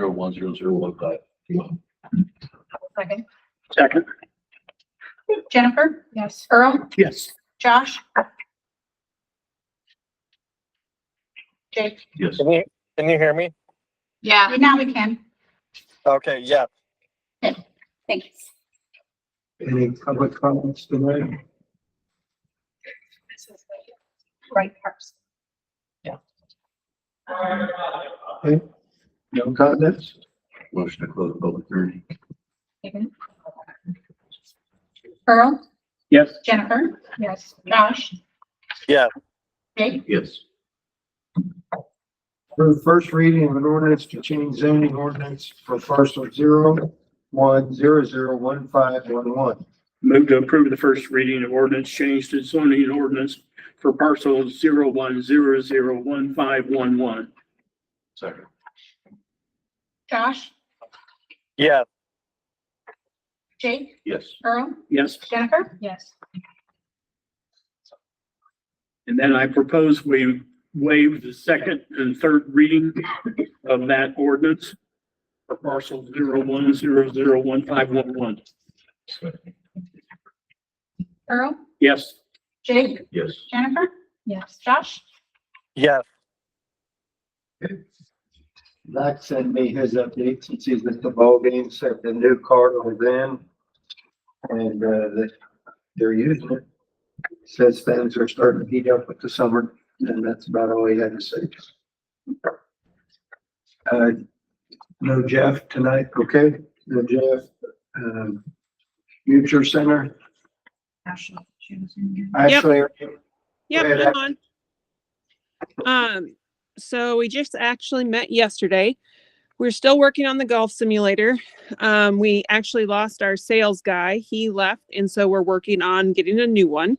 0100015. Second. Second. Jennifer? Yes. Earl? Yes. Josh? Jake? Yes. Can you hear me? Yeah. Now we can. Okay, yeah. Thanks. Any public comments tonight? This is the right person. Okay. No comments? Motion to close the public hearing. Earl? Yes. Jennifer? Yes. Josh? Yeah. Jake? Yes. For the first reading of an ordinance to change zoning ordinance for parcel 01001511. Move to approve the first reading of ordinance change to zoning ordinance for parcel 01001511. Second. Josh? Yeah. Jake? Yes. Earl? Yes, Jennifer? Yes. and then I propose we waive the second and third reading of that ordinance for parcel 01001511. Earl? Yes, Jake? Yes. Jennifer? Yes. Josh? Yeah. Zach sent me his update since he's at the ball game, said the new car was in. And, they're using it. Says things are starting to heat up with the summer, and that's about all he had to say. No Jeff tonight, okay? No Jeff. Future Center, Ashley, she was in here. Ashley. Yep, Go ahead, I'm on. So we just actually met yesterday. We're still working on the golf simulator. We actually lost our sales guy. He left, and so we're working on getting a new one.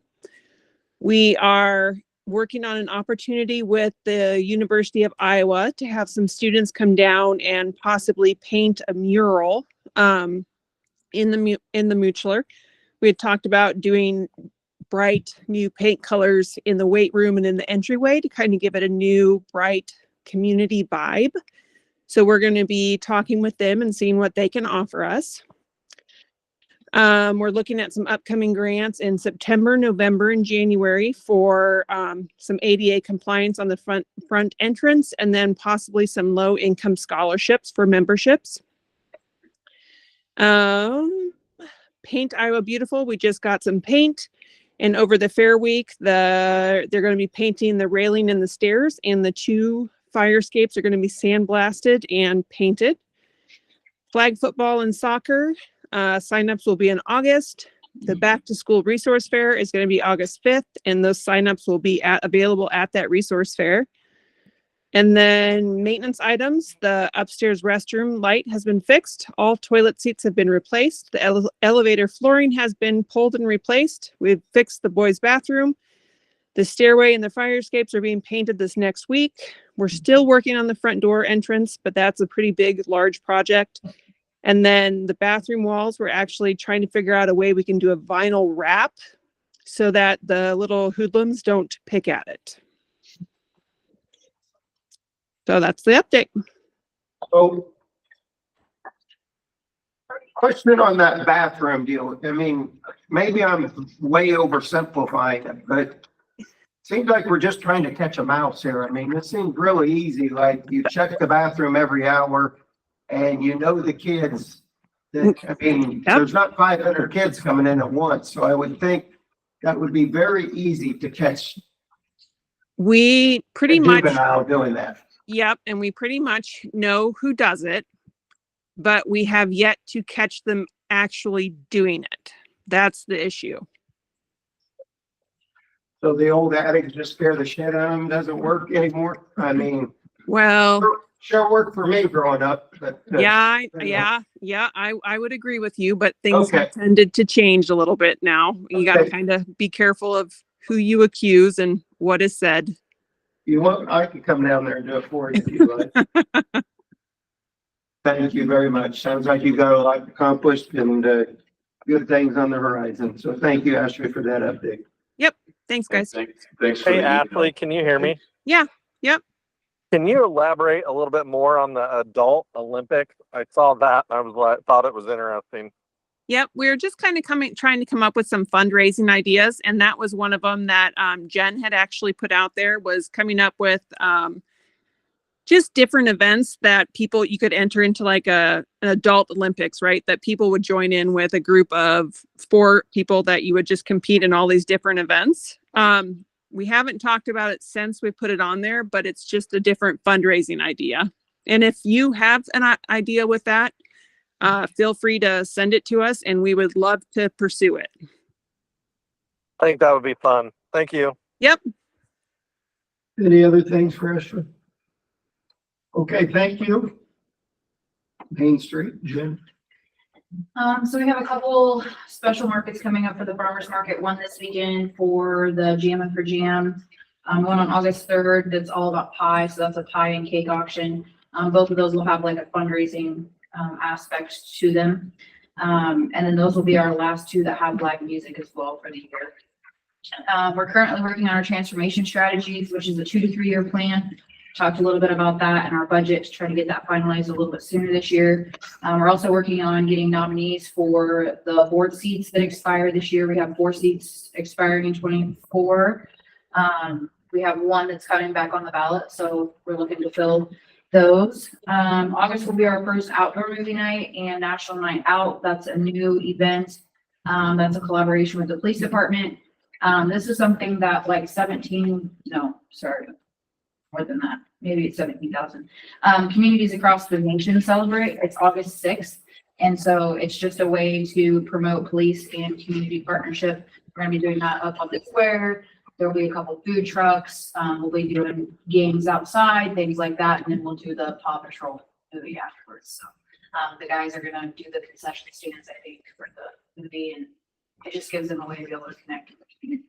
We are working on an opportunity with the University of Iowa to have some students come down and possibly paint a mural in the Muchler. We had talked about doing bright new paint colors in the weight room and in the entryway to kind of give it a new bright community vibe. So we're going to be talking with them and seeing what they can offer us. We're looking at some upcoming grants in September, November, and January for some ADA compliance on the front entrance, and then possibly some low income scholarships for memberships. Paint Iowa Beautiful. We just got some paint. And over the fair week, they're going to be painting the railing and the stairs, and the two fire escapes are going to be sandblasted and painted. Flag football and soccer signups will be in August. The back to school resource fair is going to be August 5th, and those signups will be available at that resource fair. And then maintenance items, the upstairs restroom light has been fixed. All toilet seats have been replaced. The elevator flooring has been pulled and replaced. We've fixed the boys' bathroom. The stairway and the fire escapes are being painted this next week. We're still working on the front door entrance, but that's a pretty big, large project. And then the bathroom walls, we're actually trying to figure out a way we can do a vinyl wrap so that the little hoodlums don't pick at it. So that's the update. So, question on that bathroom deal. I mean, maybe I'm way oversimplifying it, but it seems like we're just trying to catch a mouse here. I mean, this seems really easy. Like you check the bathroom every hour and you know the kids. I mean, there's not 500 kids coming in at once. So I would think that would be very easy to catch We pretty a much, juvenile doing that. yep, and we pretty much know who does it, but we have yet to catch them actually doing it. That's the issue. So the old adage, just scare the shit out of them, doesn't work anymore. I mean, Well, sure worked for me growing up, but. I would agree with you, but things have tended to change a little bit now. You got to Okay. kind of be careful of who you accuse and what is said. You want, I can come down there and do it for you if you like. Thank you very much. Sounds like you got a lot accomplished and, good things on the horizon. So thank you, Ashley, for that update. Thanks, guys. Thanks for Hey, the email. Ashley, can you hear me? Yeah, yep. Can you elaborate a little bit more on the adult Olympic? I saw that. I was like, thought it was interesting. Yep, we're just kind of trying to come up with some fundraising ideas, and that was one of them that Jen had actually put out there, was coming up with just different events that you could enter into, like an adult Olympics, right? That people would join in with a group of 4 people that you would just compete in all these different events. We haven't talked about it since we put it on there, but it's just a different fundraising idea. And if you have an idea with that, feel free to send it to us, and we would love to pursue it. I think that would be fun. Thank you. Yep. Any other things for Ashley? Okay, thank you. Main Street, Jim. So we have a couple special markets coming up for the farmers market. One this weekend for the Jammin' for Jam. One on August 3rd that's all about pie. So that's a pie and cake auction. Both of those will have like a fundraising aspect to them. And then those will be our last 2 that have live music as well for the year. We're currently working on our transformation strategies, which is a 2 to 3 year plan. Talked a little bit about that and our budget to try to get that finalized a little bit sooner this year. We're also working on getting nominees for the board seats that expire this year. We have 4 seats expiring in 24. We have 1 that's coming back on the ballot, so we're looking to fill those. August will be our first outdoor movie night and National Night Out. That's a new event. That's a collaboration with the police department. This is something that like more than that, maybe it's 17,000. Communities across the nation celebrate. It's August 6th. And so it's just a way to promote police and community partnership. We're gonna be doing that up Public Square. There'll be a couple food trucks. We'll be doing games outside, things like that. And then we'll do the Paw Patrol movie afterwards. So the guys are gonna do the concession stands, I think, for the movie, and it just gives them a way to be able to connect with the community.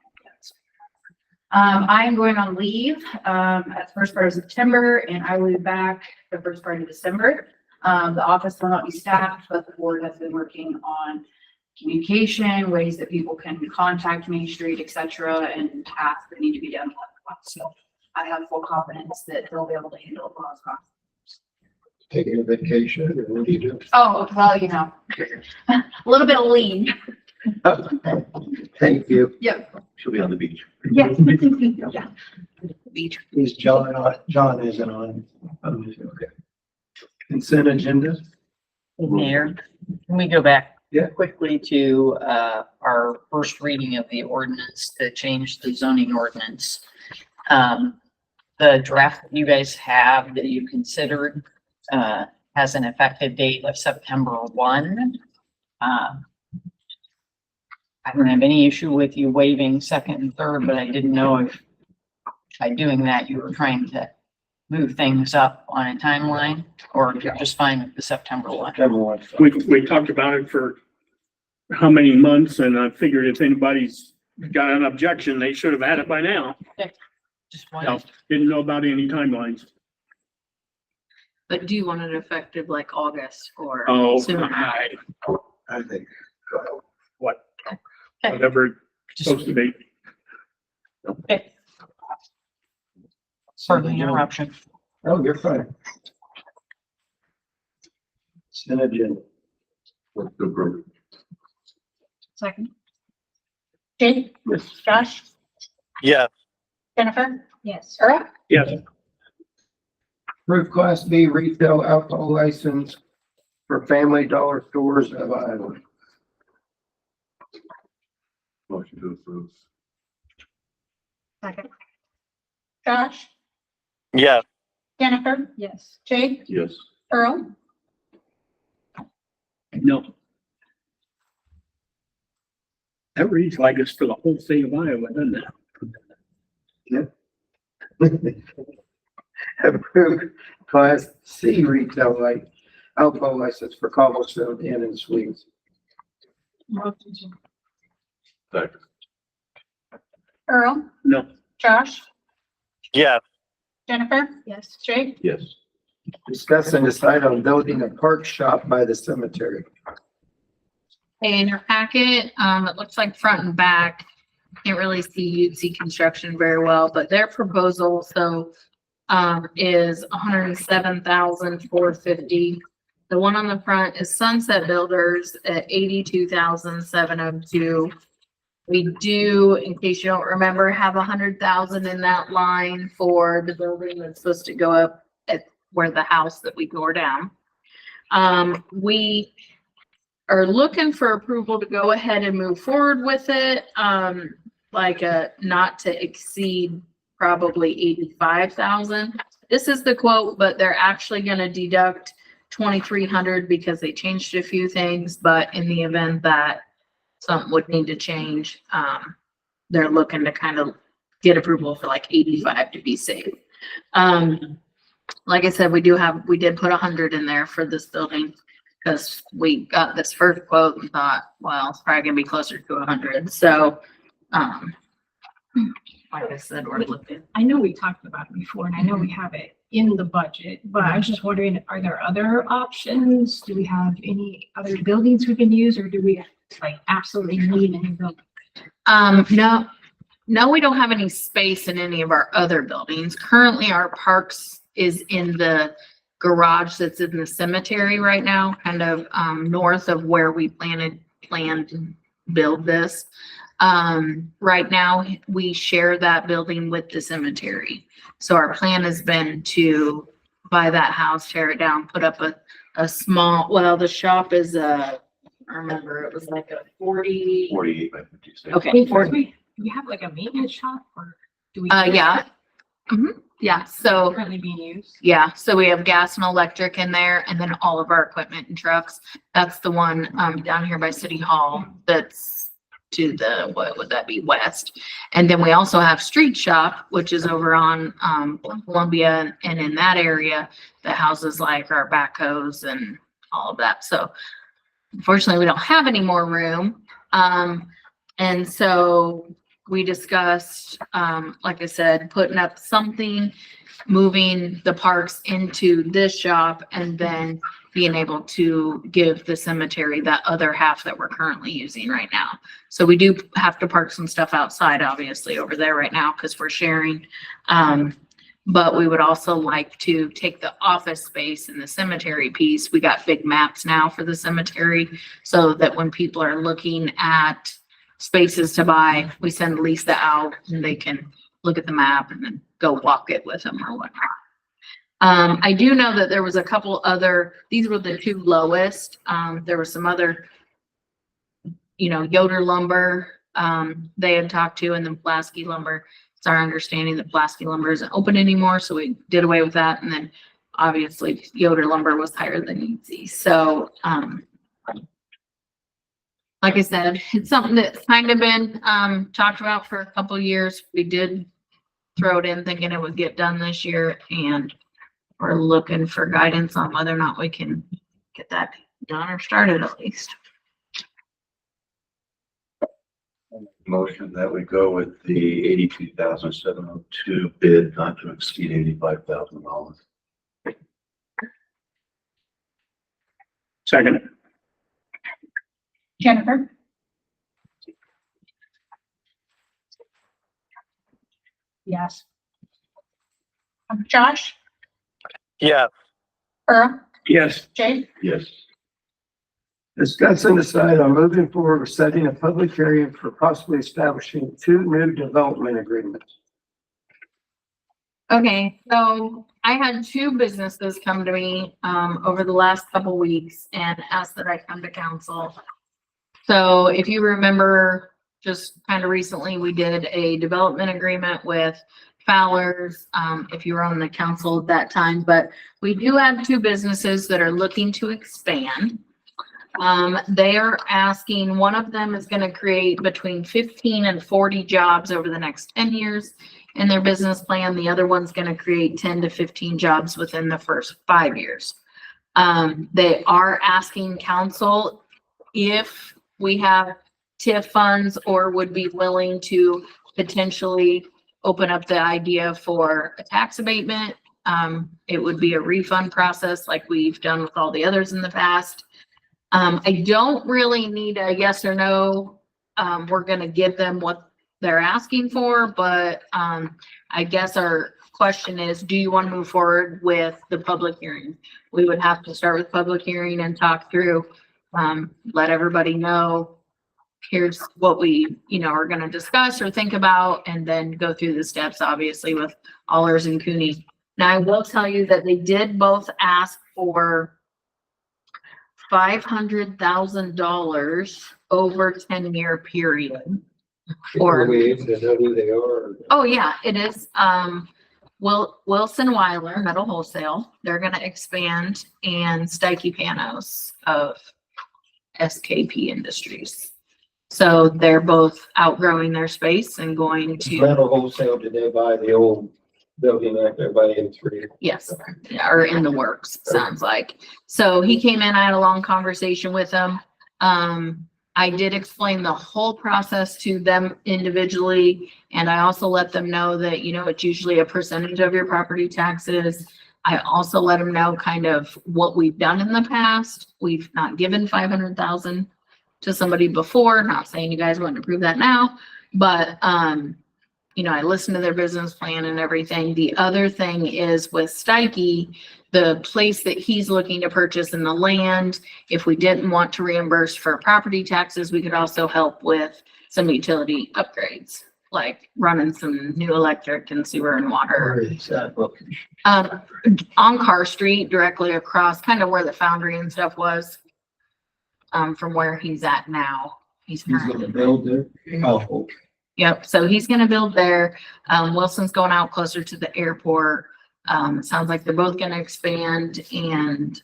I am going on leave at the first part of September, and I will be back the first part of December. The office will not be staffed, but the board has been working on communication, ways that people can contact Main Street, etc., and tasks that need to be done. So I have full confidence that they'll be able to handle those concepts. Taking a vacation, or what do you do? Oh, well, you know, a little bit of lean. Thank you. Yep. She'll be on the beach. Yes. Yeah. Beach. Is John on? John isn't on. Okay. Consent agenda? Mayor, can we go back Yeah. quickly to our first reading of the ordinance to change the zoning ordinance? The draft that you guys have that you considered has an effective date of September 1. I don't have any issue with you waiving second and third, but I didn't know if by doing that you were trying to move things up on a timeline, or if you're just fine with the September 1. We talked about it for how many months, and I figured if anybody's got an objection, they should have had it by now. Just No, wanted, didn't know about any timelines. But do you want it effective like August or? Oh, sooner? I think. whatever it's just, supposed to be. okay. Pardon the interruption. Oh, you're fine. Consent agenda. What's the group? Second. Jake? Yes. Josh? Yes. Jennifer? Yes. Earl? Yes, Approved Class B retail alcohol license for Family Dollar Stores of Iowa. Motion to approve. Second. Josh? Yes. Jennifer? Yes. Jake? Yes. Earl? no. That reads like it's for the whole state of Iowa, doesn't it? Approved Class C retail alcohol license for Cobblestone Inn and Suites. Second. Earl? No. Josh? Yes. Jennifer? Yes. Jake? Yes. Discuss and decide on building a park shop by the cemetery. In your packet, it looks like front and back. Can't really see, you'd see construction very well, but their proposal, so is 107,450. The one on the front is Sunset Builders at 82,702. We do, in case you don't remember, have 100,000 in that line for the building that's supposed to go up at where the house that we tore down. We are looking for approval to go ahead and move forward with it. Like a not to exceed probably 85,000. This is the quote, but they're actually gonna deduct 2,300 because they changed a few things, but in the event that something would need to change, they're looking to kind of get approval for like 85 to be safe. Like I said, we did put 100 in there for this building because we got this first quote and thought, well, it's probably gonna be closer to 100. So, like I said, we're looking. I know we talked about it before and I know we have it in the budget, but I was just wondering, are there other options? Do we have any other buildings we can use or do we like absolutely need a new building? No, we don't have any space in any of our other buildings. Currently, our parks is in the garage that's in the cemetery right now, kind of north of where we planned to build this. Right now, we share that building with the cemetery. So our plan has been to buy that house, tear it down, put up a small, well, the shop is I remember it was like a 40. 48 by 56. Okay, 40. Do we have like a maintenance shop or do we? Yeah. Yeah, so. Currently being used? Yeah, so we have gas and electric in there and then all of our equipment and trucks. That's the one down here by City Hall that's to the, what would that be, west. And then we also have Street Shop, which is over on Columbia, and in that area that houses like our backhoes and all of that. So unfortunately, we don't have any more room. And so we discussed, like I said, putting up something, moving the parks into this shop, and then being able to give the cemetery that other half that we're currently using right now. So we do have to park some stuff outside, obviously, over there right now because we're sharing. But we would also like to take the office space in the cemetery piece. We got big maps now for the cemetery so that when people are looking at spaces to buy, we send Lisa out and they can look at the map and then go walk it with them or whatnot. I do know that there was a couple other, these were the two lowest. There was some other, Yoder Lumber, they had talked to, and then Pulaski Lumber. It's our understanding that Pulaski Lumber isn't open anymore, so we did away with that. And then obviously Yoder Lumber was higher than Easy. So, like I said, it's something that's kind of been talked about for a couple of years. We did throw it in thinking it would get done this year, and we're looking for guidance on whether or not we can get that done or started at least. Motion that we go with the 82,702 bid, not to exceed $85,000. Second. Jennifer? Yes. Josh? Yeah. Earl? Yes. Jay? Yes. Discuss and decide on moving forward with setting a public hearing for possibly establishing 2 new development agreements. Okay, so I had 2 businesses come to me over the last couple weeks and asked that I come to council. So if you remember, just kind of recently, we did a development agreement with Fowler's, if you were on the council at that time, but we do have 2 businesses that are looking to expand. They are asking, one of them is going to create between 15 and 40 jobs over the next 10 years in their business plan. The other one's going to create 10 to 15 jobs within the first 5 years. They are asking council if we have TIF funds or would be willing to potentially open up the idea for a tax abatement. It would be a refund process like we've done with all the others in the past. I don't really need a yes or no. We're going to give them what they're asking for, but I guess our question is, do you want to move forward with the public hearing? We would have to start with public hearing and talk through, let everybody know, here's what we, are gonna discuss or think about, and then go through the steps, obviously, with Allers and Cooney. Now, I will tell you that they did both ask for $500,000 over 10-year period. Are we able to know who they are? Oh, yeah, it is. Wilson Weiler, Metal Wholesale, they're gonna expand, and Stike Panos of SKP Industries. So they're both outgrowing their space and going to, Metal Wholesale, did they buy the old building out there by M3? yes, are in the works, sounds like. So he came in, I had a long conversation with him. I did explain the whole process to them individually, and I also let them know that, it's usually a percentage of your property taxes. I also let them know kind of what we've done in the past. We've not given 500,000 to somebody before, not saying you guys wouldn't approve that now, but, I listened to their business plan and everything. The other thing is with Stike, the place that he's looking to purchase in the land, if we didn't want to reimburse for property taxes, we could also help with some utility upgrades, like running some new electric and sewer and water. Where is that location? On Carr Street, directly across, kind of where the foundry and stuff was, from where he's at now. He's He's currently. gonna build there? Oh, Yep, so he's gonna build there. Wilson's going out closer to the airport. It sounds like they're both gonna expand, and,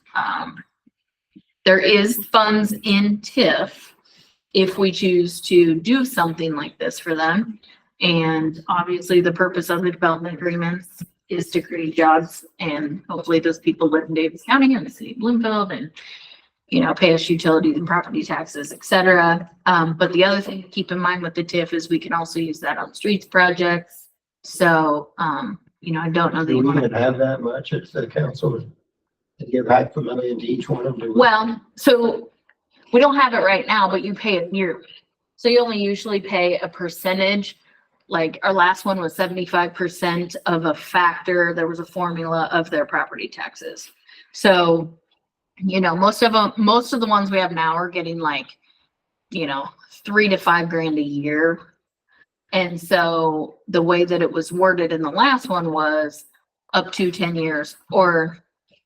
there is funds in TIF if we choose to do something like this for them. And obviously, the purpose of the development agreements is to create jobs, and hopefully those people live in Davis County and the city of Bloomfield, and pay us utilities and property taxes, et cetera. But the other thing to keep in mind with the TIF is we can also use that on streets projects. So, I don't know that do you we want even to. have that much at the council to give $500,000 to each one of them? Well, so we don't have it right now, but you pay it yearly. So you only usually pay a percentage. Like our last one was 75% of a factor. There was a formula of their property taxes. So, most of the ones we have now are getting like, $3 to $5 grand a year. And so the way that it was worded in the last one was up to 10 years or,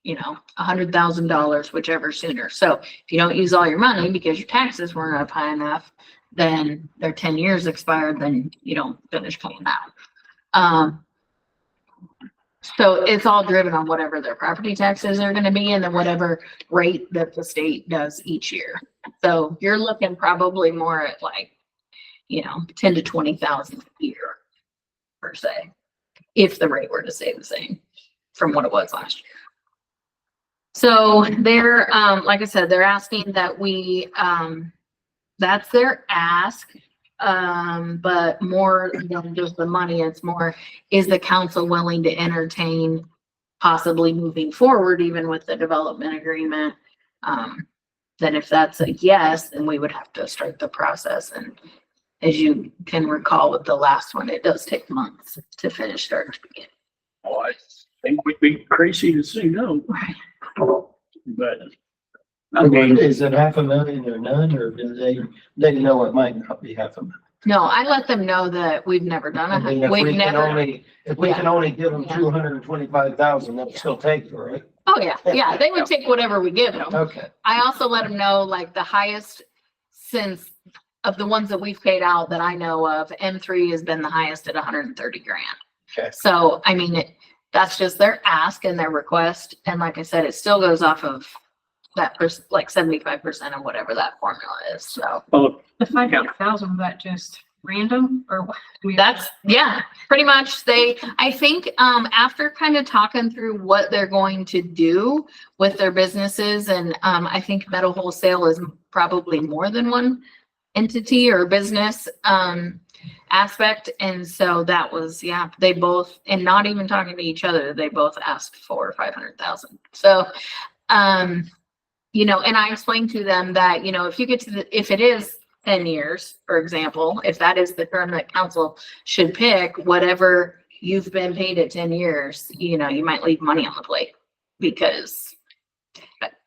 $100,000, whichever sooner. So if you don't use all your money because your taxes weren't up high enough, then their 10 years expired, then you don't finish paying out. So it's all driven on whatever their property taxes are gonna be and then whatever rate that the state does each year. So you're looking probably more at like, 10 to 20,000 a year per se, if the rate were to stay the same from what it was last year. So they're, like I said, they're asking that we, that's their ask. But more than just the money, it's more, is the council willing to entertain possibly moving forward even with the development agreement? Then if that's a yes, then we would have to start the process. And as you can recall with the last one, it does take months to finish start to begin. Oh, I think we'd be crazy to say no, Right. but I mean, Is it $500,000 or none, or do they know it might not be $500,000? No, I let them know that we've never I done mean, it. if we We've can never. only, if we can only give them 225,000, they'll still take it, right? Oh, yeah, yeah, they would take whatever we give them. Okay. I also let them know, like, the highest since of the ones that we've paid out that I know of, M3 has been the highest at 130 grand. Okay. So, I mean, that's just their ask and their request. And like I said, it still goes off of that like 75% of whatever that formula is. So well, The 500,000, was that just random or what? that's, yeah, pretty much I think, after kind of talking through what they're going to do with their businesses, and, I think Metal Wholesale is probably more than one entity or business, aspect. And so that was, yeah, they both, and not even talking to each other, they both asked for 500,000. So, and I explained to them that, if you get to if it is 10 years, for example, if that is the term that council should pick, whatever you've been paid it 10 years, you know, you might leave money on the plate because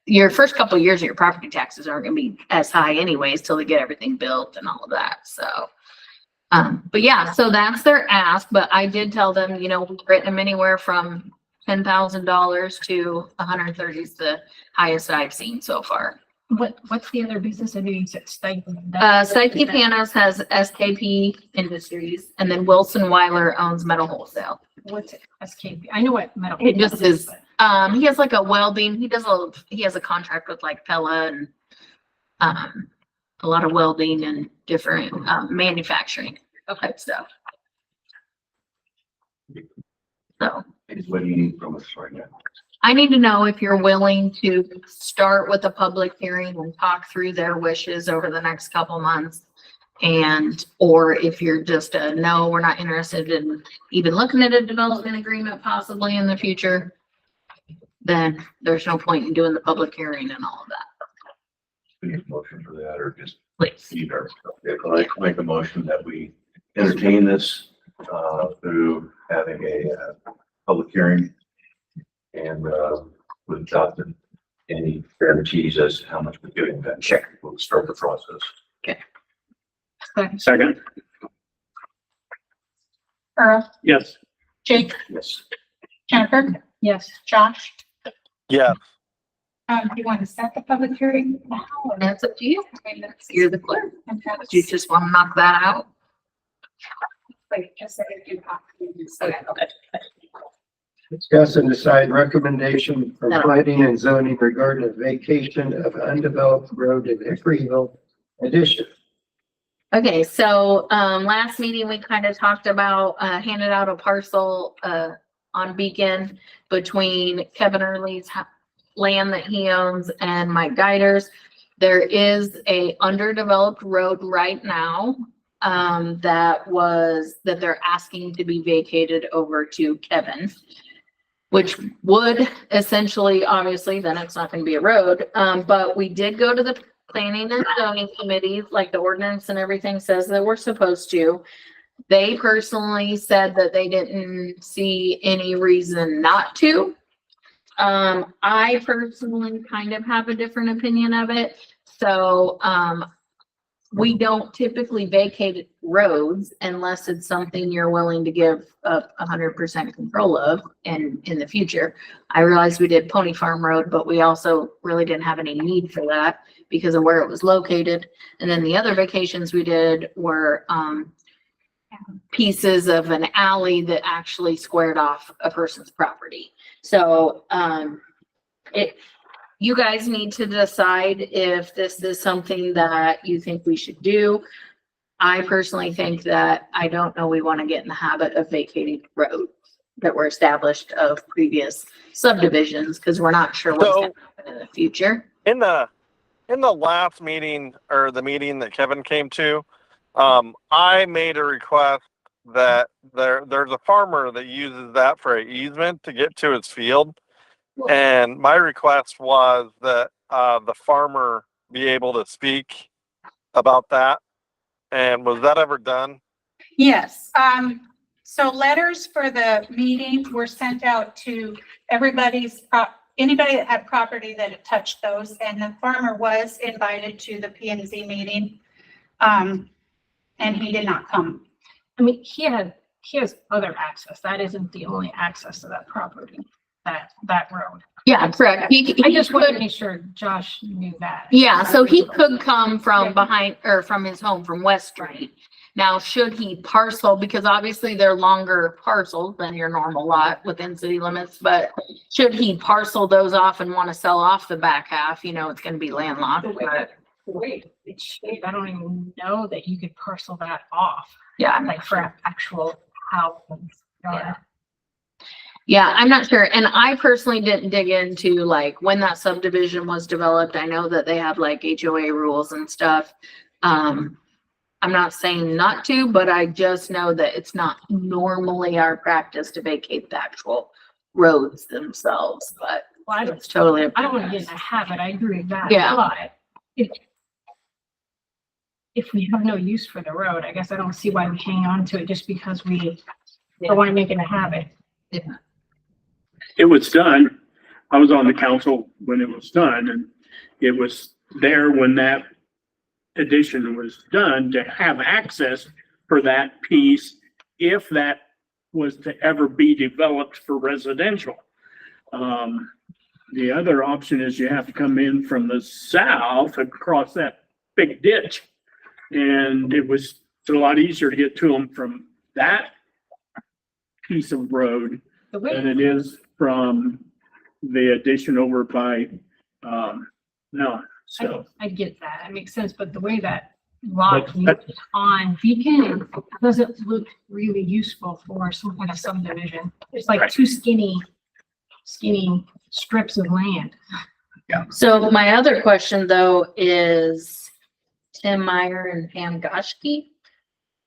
your first couple of years of your property taxes aren't gonna be as high anyways till they get everything built and all of that, so. But yeah, so that's their ask, but I did tell them, you know, we've written them anywhere from $10,000 to 130 is the highest I've seen so far. What's the other business? I know you said stipend. Psyche Panos has SKP Industries, and then Wilson Weiler owns Metal Wholesale. What's SKP? I know what metal. It just is, he has like a welding, he has a contract with like Pella and, a lot of welding and different, manufacturing type stuff. So. What do you need from us right now? I need to know if you're willing to start with a public hearing and talk through their wishes over the next couple months. Or if you're just no, we're not interested in even looking at a development agreement possibly in the future, then there's no point in doing the public hearing and all of that. We need a motion for that or just Please. either. If I make a motion that we entertain this, through having a, public hearing and, without any guarantees as to how much we're giving back. Sure. We'll start the process. Second, Earl, yes. Jake, Yes. Jennifer, Yes. Josh. Yeah, Do you want to set the public hearing now? And that's up to you. Okay, let's- You're the clerk. and have it- Do you just want to knock that out? Wait, just say you have to- Okay. Discuss and decide recommendation for planning and zoning regarding the vacation of undeveloped road in Hickory Hill addition. Okay, so, last meeting, we kind of talked about, handed out a parcel, on Beacon between Kevin Early's land that he owns and Mike Guiders. There is a underdeveloped road right now, that they're asking to be vacated over to Kevin, which would essentially, obviously, then it's not gonna be a road. But we did go to the planning and zoning committees, like the ordinance and everything says that we're supposed to. They personally said that they didn't see any reason not to. I personally kind of have a different opinion of it. So, we don't typically vacate roads unless it's something you're willing to give up 100% control of in the future. I realized we did Pony Farm Road, but we also really didn't have any need for that because of where it was located. And then the other vacations we did were, pieces of an alley that actually squared off a person's property. So, you guys need to decide if this is something that you think we should do. I personally think that I don't know we want to get in the habit of vacating roads that were established of previous subdivisions because we're not sure what's going to happen in the future. in the last meeting or the meeting that Kevin came to, I made a request that there's a farmer that uses that for an easement to get to his field. And my request was that the farmer be able to speak about that. And was that ever done? Yes, so letters for the meeting were sent out to anybody that had property that had touched those, and the farmer was invited to the P and Z meeting. And he did not come. I mean, he has other access. That isn't the only access to that property, that road. Yeah, correct. I just wanted to could- make sure Josh knew that. Yeah, so he could come from behind or from his home from West Street. Now, should he parcel, because obviously they're longer parcels than your normal lot within city limits, but should he parcel those off and want to sell off the back half, you know, it's gonna be landlocked. But Wait, it's shaped. I don't even know that you could parcel that off, yeah, I'm like for an actual house. Yeah. Yeah, I'm not sure. And I personally didn't dig into like when that subdivision was developed. I know that they have like HOA rules and stuff. I'm not saying not to, but I just know that it's not normally our practice to vacate the actual roads themselves, but Well, it's totally. I don't want to get in a habit. I agree with that. Yeah. But if we have no use for the road, I guess I don't see why we hang on to it just because we or want to make it a habit. It was done. I was on the council when it was done, and it was there when that addition was done to have access for that piece if that was to ever be developed for residential. The other option is you have to come in from the south across that big ditch. And it's a lot easier to get to them from that piece of road The way, than it is from the addition over by, no, so. I get that, it makes sense, but the way that lot But looks on Beacon, it doesn't look really useful for some kind of subdivision. It's like Right. two skinny strips of land. So my other question though is Tim Meyer and Pam Goschke.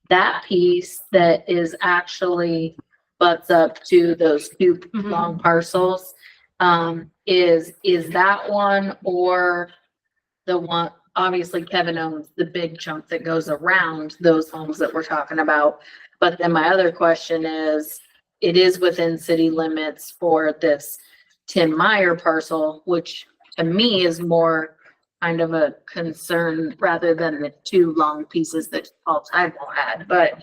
That piece that is actually butts up to those two Mhm. long parcels. Is that one or the one, obviously Kevin owns the big chunk that goes around those homes that we're talking about. But then my other question is, it is within city limits for this Tim Meyer parcel, which to me is more kind of a concern rather than the two long pieces that Paul Tidwell had. But,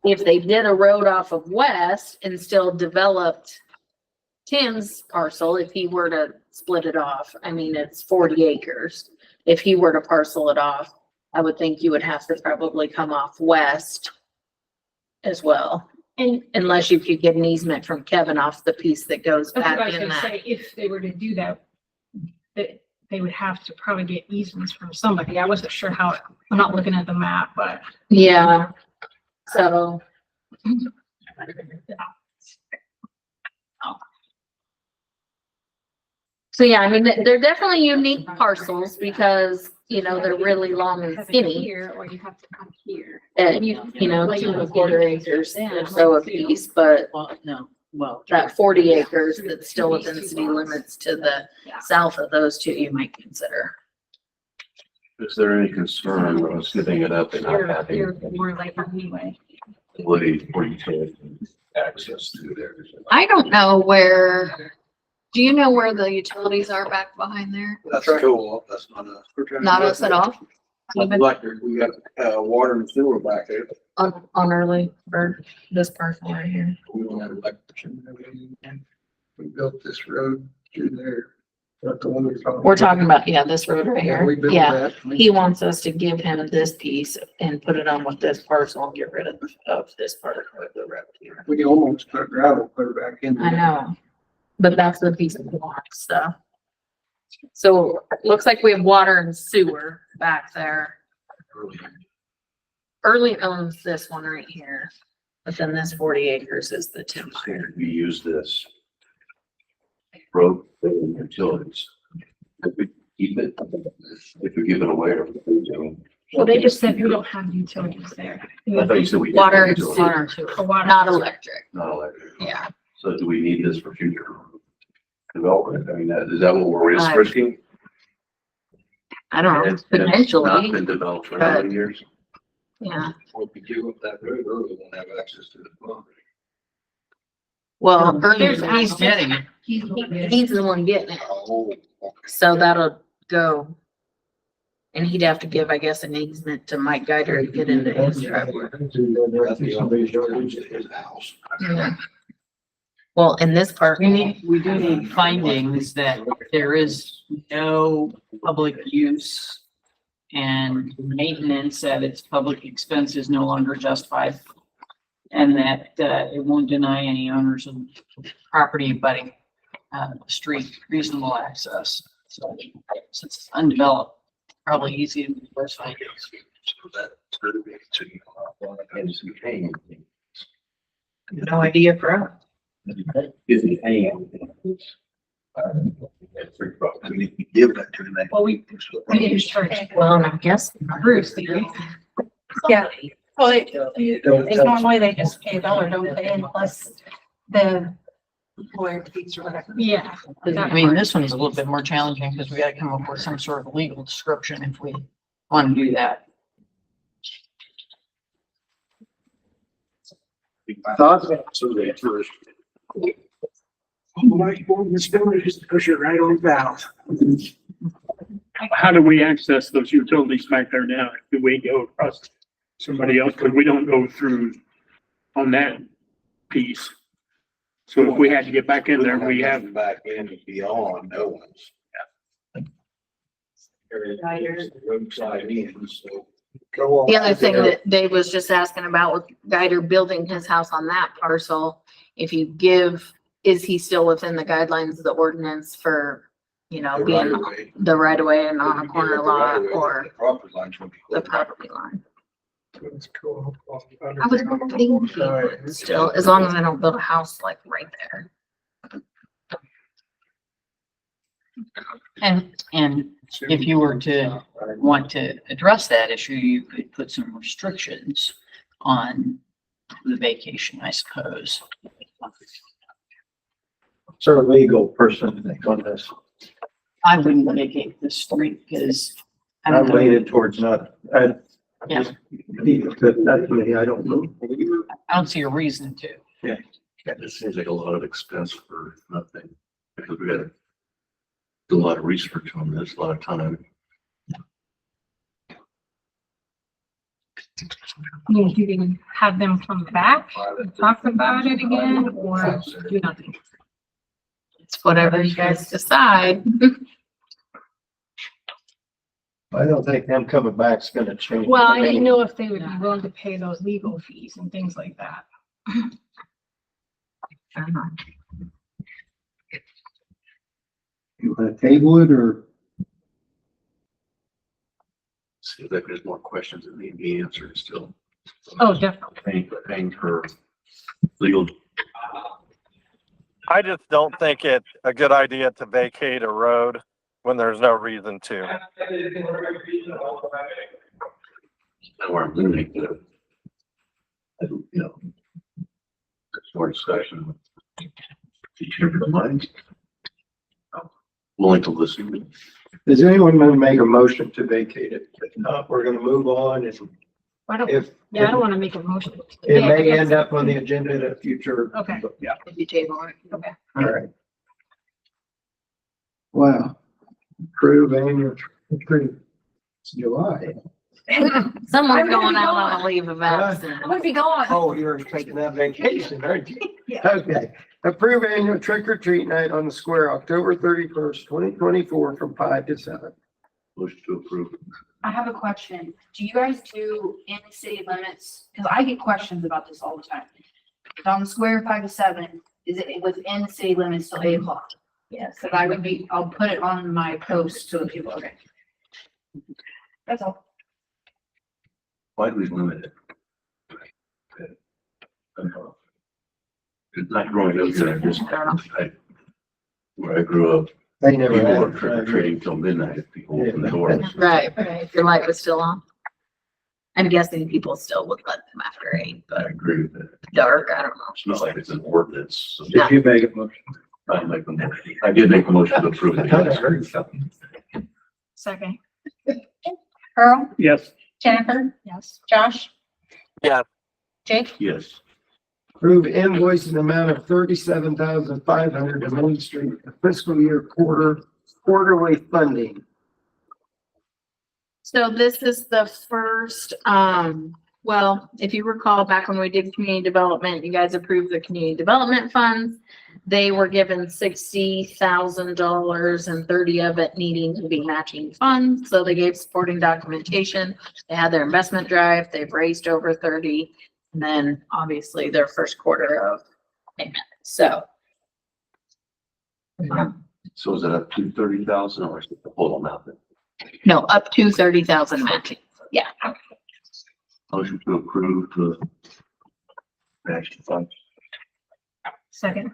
if they did a road off of West and still developed Tim's parcel, if he were to split it off, I mean, it's 40 acres. If he were to parcel it off, I would think you would have to probably come off West as well. And Unless you could get an easement from Kevin off the piece that goes that's what I back was in gonna that. say, if they were to do that, that they would have to probably get easements from somebody. I wasn't sure how, I'm not looking at the map, but Yeah, so. So yeah, I mean, they're definitely unique parcels because, you know, they're really long and have it skinny. here, or you have to come here. And you know, 2.25 acres or so a piece, but Well, no, well. that 40 acres that's still within city limits to the south of those two, you might consider. Is there any concern of giving it up and not You're having more like anyway. ability for utility access to there? I don't know where, do you know where the utilities are back behind there? That's cool, that's not us. Not us at all? Even Electric, we got, water and sewer back there, on early or this parcel right here. we don't have electrician. We built this road through there. That's the one we're talking. We're talking about, yeah, this road right Yeah, here. we built Yeah. that. He wants us to give him this piece and put it on with this parcel and get rid of this part of the road here. We can almost put gravel clear back in. I know, but that's the piece of block stuff. So it looks like we have water and sewer back there. Early owns this one right here, but then this 40 acres is the Tim Meyer. We use this road and utilities. If we keep it, if we give it away, or if we do. Well, they just said we don't have utilities there. I thought you said we did Water and utilities, sewer, For water. not electric. not electric. Yeah. So do we need this for future development? I mean, is that what we're risking? I don't know, And it's Not potentially, been developed for how many years? yeah. Well, if we give up that road, we won't have access to the property. Well, There's he's getting it. he's the one getting it, Oh, so that'll go. And he'd have to give, I guess, an easement to Mike Geiger to get into his driveway. that's the only yardage at his house. Yeah. Well, in this part, We do need findings that there is no public use and maintenance at its public expense is no longer justified. And that, it won't deny any owners of property abutting, street reasonable access. So since it's undeveloped, probably easy to enforce findings. So that's going to be city. And is he paying? no idea for us. Is he paying? Free property. We need to give that to him. Well, we didn't charge Well, and I guess Bruce, did we? Yeah. Well, normally they just pay a dollar, don't they, unless the lawyer fees or whatever. Yeah. I mean, this one's a little bit more challenging because we gotta come up with some sort of legal description if we want to do that. Thoughts? So they first. Like, well, this building just push it right on valve. How do we access those utilities back there now? Do we go across somebody else? Cause we don't go through on that piece. So if we had to get back in there, we have, Back in and beyond, no one's. Roadside in, so. Go on. The other thing that Dave was just asking about with Guider building his house on that parcel, if you give, is he still within the guidelines of the ordinance for, you know, The being right-of-way. the right of way and on a You corner give it the lot right-of-way, or the property line should be the closed. property line? It's cool. I would think he would still, as long as I don't build a house like right there. And if you were to want to address that issue, you could put some restrictions on the vacation, I suppose. Sort of legal person on this. I wouldn't vacate the street because I I'm don't know. leaning towards not, Yeah. that's me, I don't know. I don't see a reason to. Yeah, it seems like a lot of expense for nothing, because we gotta do a lot of research on this, a lot of time. I mean, you can have them come back and talk about it again or do nothing. It's whatever you guys decide. I don't think them coming back's gonna change. Well, I didn't know if they would be willing to pay those legal fees and things like that. You wanna table it or? Seems like there's more questions that need to be answered still. Oh, definitely. Paying for legal. I just don't think it's a good idea to vacate a road when there's no reason to. Where I'm limiting the, you know, more discussion. Each of the minds. Willing to listen. Does anyone want to make a motion to vacate it? If not, we're gonna move on and I don't, if, yeah, I don't want to make a motion. it may end up on the agenda at a future. Okay. Yeah, If you table it. Okay. all right. Wow. Approve annual trip. It's July. Someone's going out on a leave of absence. I'm gonna be gone. Oh, you're taking that vacation, aren't you? Yeah. Okay. Approve annual trick or treat night on the square, October 31st, 2024, from 5 to 7. Motion to approve. I have a question. Do you guys do in city limits? Cause I get questions about this all the time. It's on the square 5 to 7, is it within city limits till 8 o'clock? Yes, so I'll put it on my post so that people, okay. That's all. Why do we limit it? It's not growing up here, where I grew up, They never people were had. trick or treating till midnight if people opened the doors. Right, right. If your light was still on. I'm guessing people still would let them after 8, I but agree with that. dark, I don't know. It's not like it's an ordinance. So Did you make a motion? I make the motion. I did make a motion to approve I thought I it. heard something. Second, Earl, yes, Jennifer, yes. Josh? Yeah. Jake? Yes. Approve invoice in the amount of $37,500 to Main Street fiscal year quarterly funding. So this is the first, well, if you recall back when we did community development, you guys approved the community development funds. They were given $60,000 and 30 of it needing to be matching funds. So they gave supporting documentation. They had their investment drive. They've raised over 30. And then obviously their first quarter of payment. So. So is it up to 30,000 or is it the whole amount? No, up to 30,000 matching. Yeah. Motion to approve the matching funds. Second,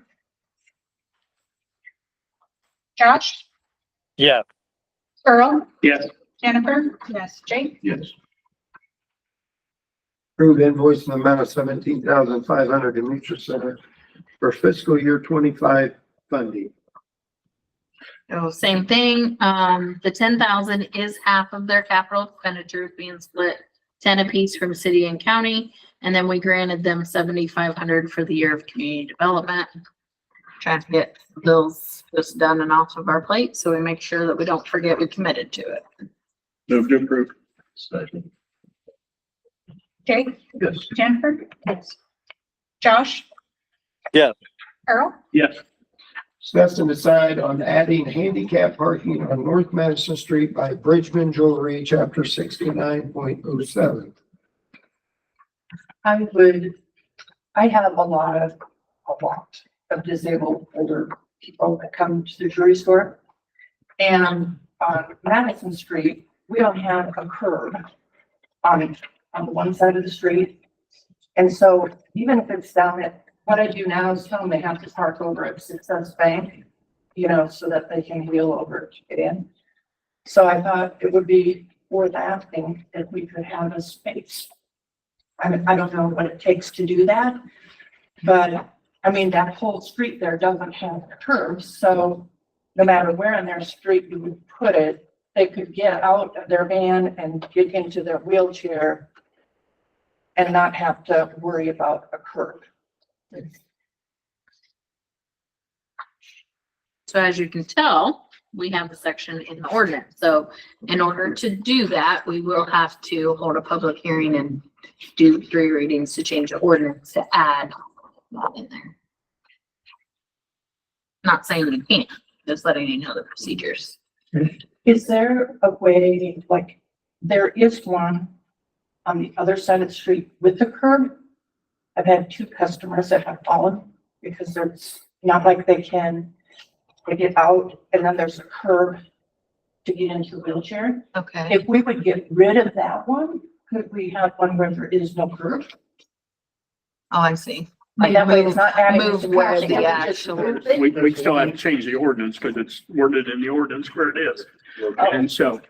Josh? Yeah. Earl? yes, Jennifer? yes. Jake? Yes. Approve invoice in the amount of $17,500 to Mutual Center for fiscal year 25 funding. So same thing, the 10,000 is half of their capital expenditures being split 10 apiece from city and county. And then we granted them $7,500 for the year of community development. Trying to get bills just done and off of our plate, so we make sure that we don't forget we committed to it. Move to approve. Second. Jake, Yes. Jennifer? Yes. Josh? Yes. Earl? Yes. Discuss and decide on adding handicap parking on North Madison Street by Bridgman Jewelry, chapter 69.07. I have a lot of disabled older people that come to the jewelry store. And on Madison Street, we don't have a curb on one side of the street. And so even if it's down at, what I do now is tell them they have to park over at Success Bank, you know, so that they can wheel over to get in. So I thought it would be worth asking if we could have a space. I mean, I don't know what it takes to do that, but I mean, that whole street there doesn't have curbs, so no matter where on their street you would put it, they could get out of their van and get into their wheelchair and not have to worry about a curb. So as you can tell, we have a section in the ordinance. So in order to do that, we will have to hold a public hearing and do 3 readings to change the ordinance to add that in there. Not saying you can't, just letting you know the procedures. Is there a way, like, there is one on the other side of the street with the curb? I've had 2 customers that have fallen because it's not like they get out and then there's a curb to get into a wheelchair. Okay. If we would get rid of that one, could we have one where there is no curb? Oh, I see. And that way it's not adding Move to where parking, the it would just actual- move it. We still have to change the ordinance because it's worded in the ordinance where it is. And so,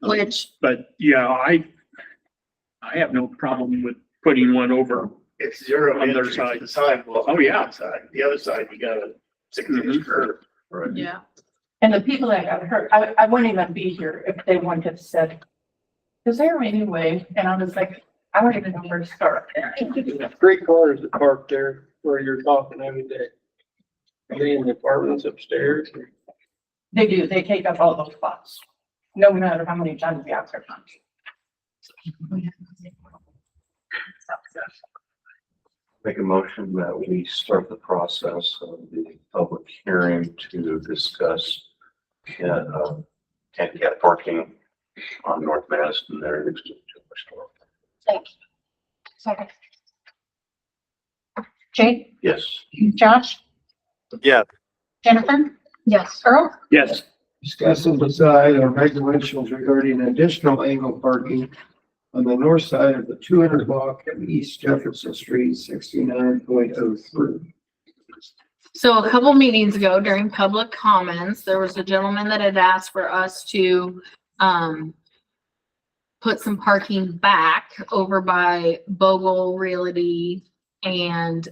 Which, but yeah, I have no problem with putting one over. It's zero On their entry to side. the sidewalk. Oh, yeah. on one side. The other side, you got a 6-inch curb. Right. yeah. And the people that got hurt, I wouldn't even be here if they wouldn't have said, is there any way? And I was like, I don't even know where to start. 3 cars that parked there where you're talking every day. Are they in the apartments upstairs? They do, they take up all those spots, no matter how many times the officer comes. Make a motion that we start the process of the public hearing to discuss handicap parking on North Madison there next to the jewelry store. Thank you. Second. Jake, Yes. Josh, Yes. Jennifer? Yes. Earl? Yes. Discuss and decide on regulations regarding additional angle parking on the north side of the 200 block of East Jefferson Street, 69.03. So a couple meetings ago during public comments, there was a gentleman that had asked for us to, put some parking back over by Bogle Realty. And,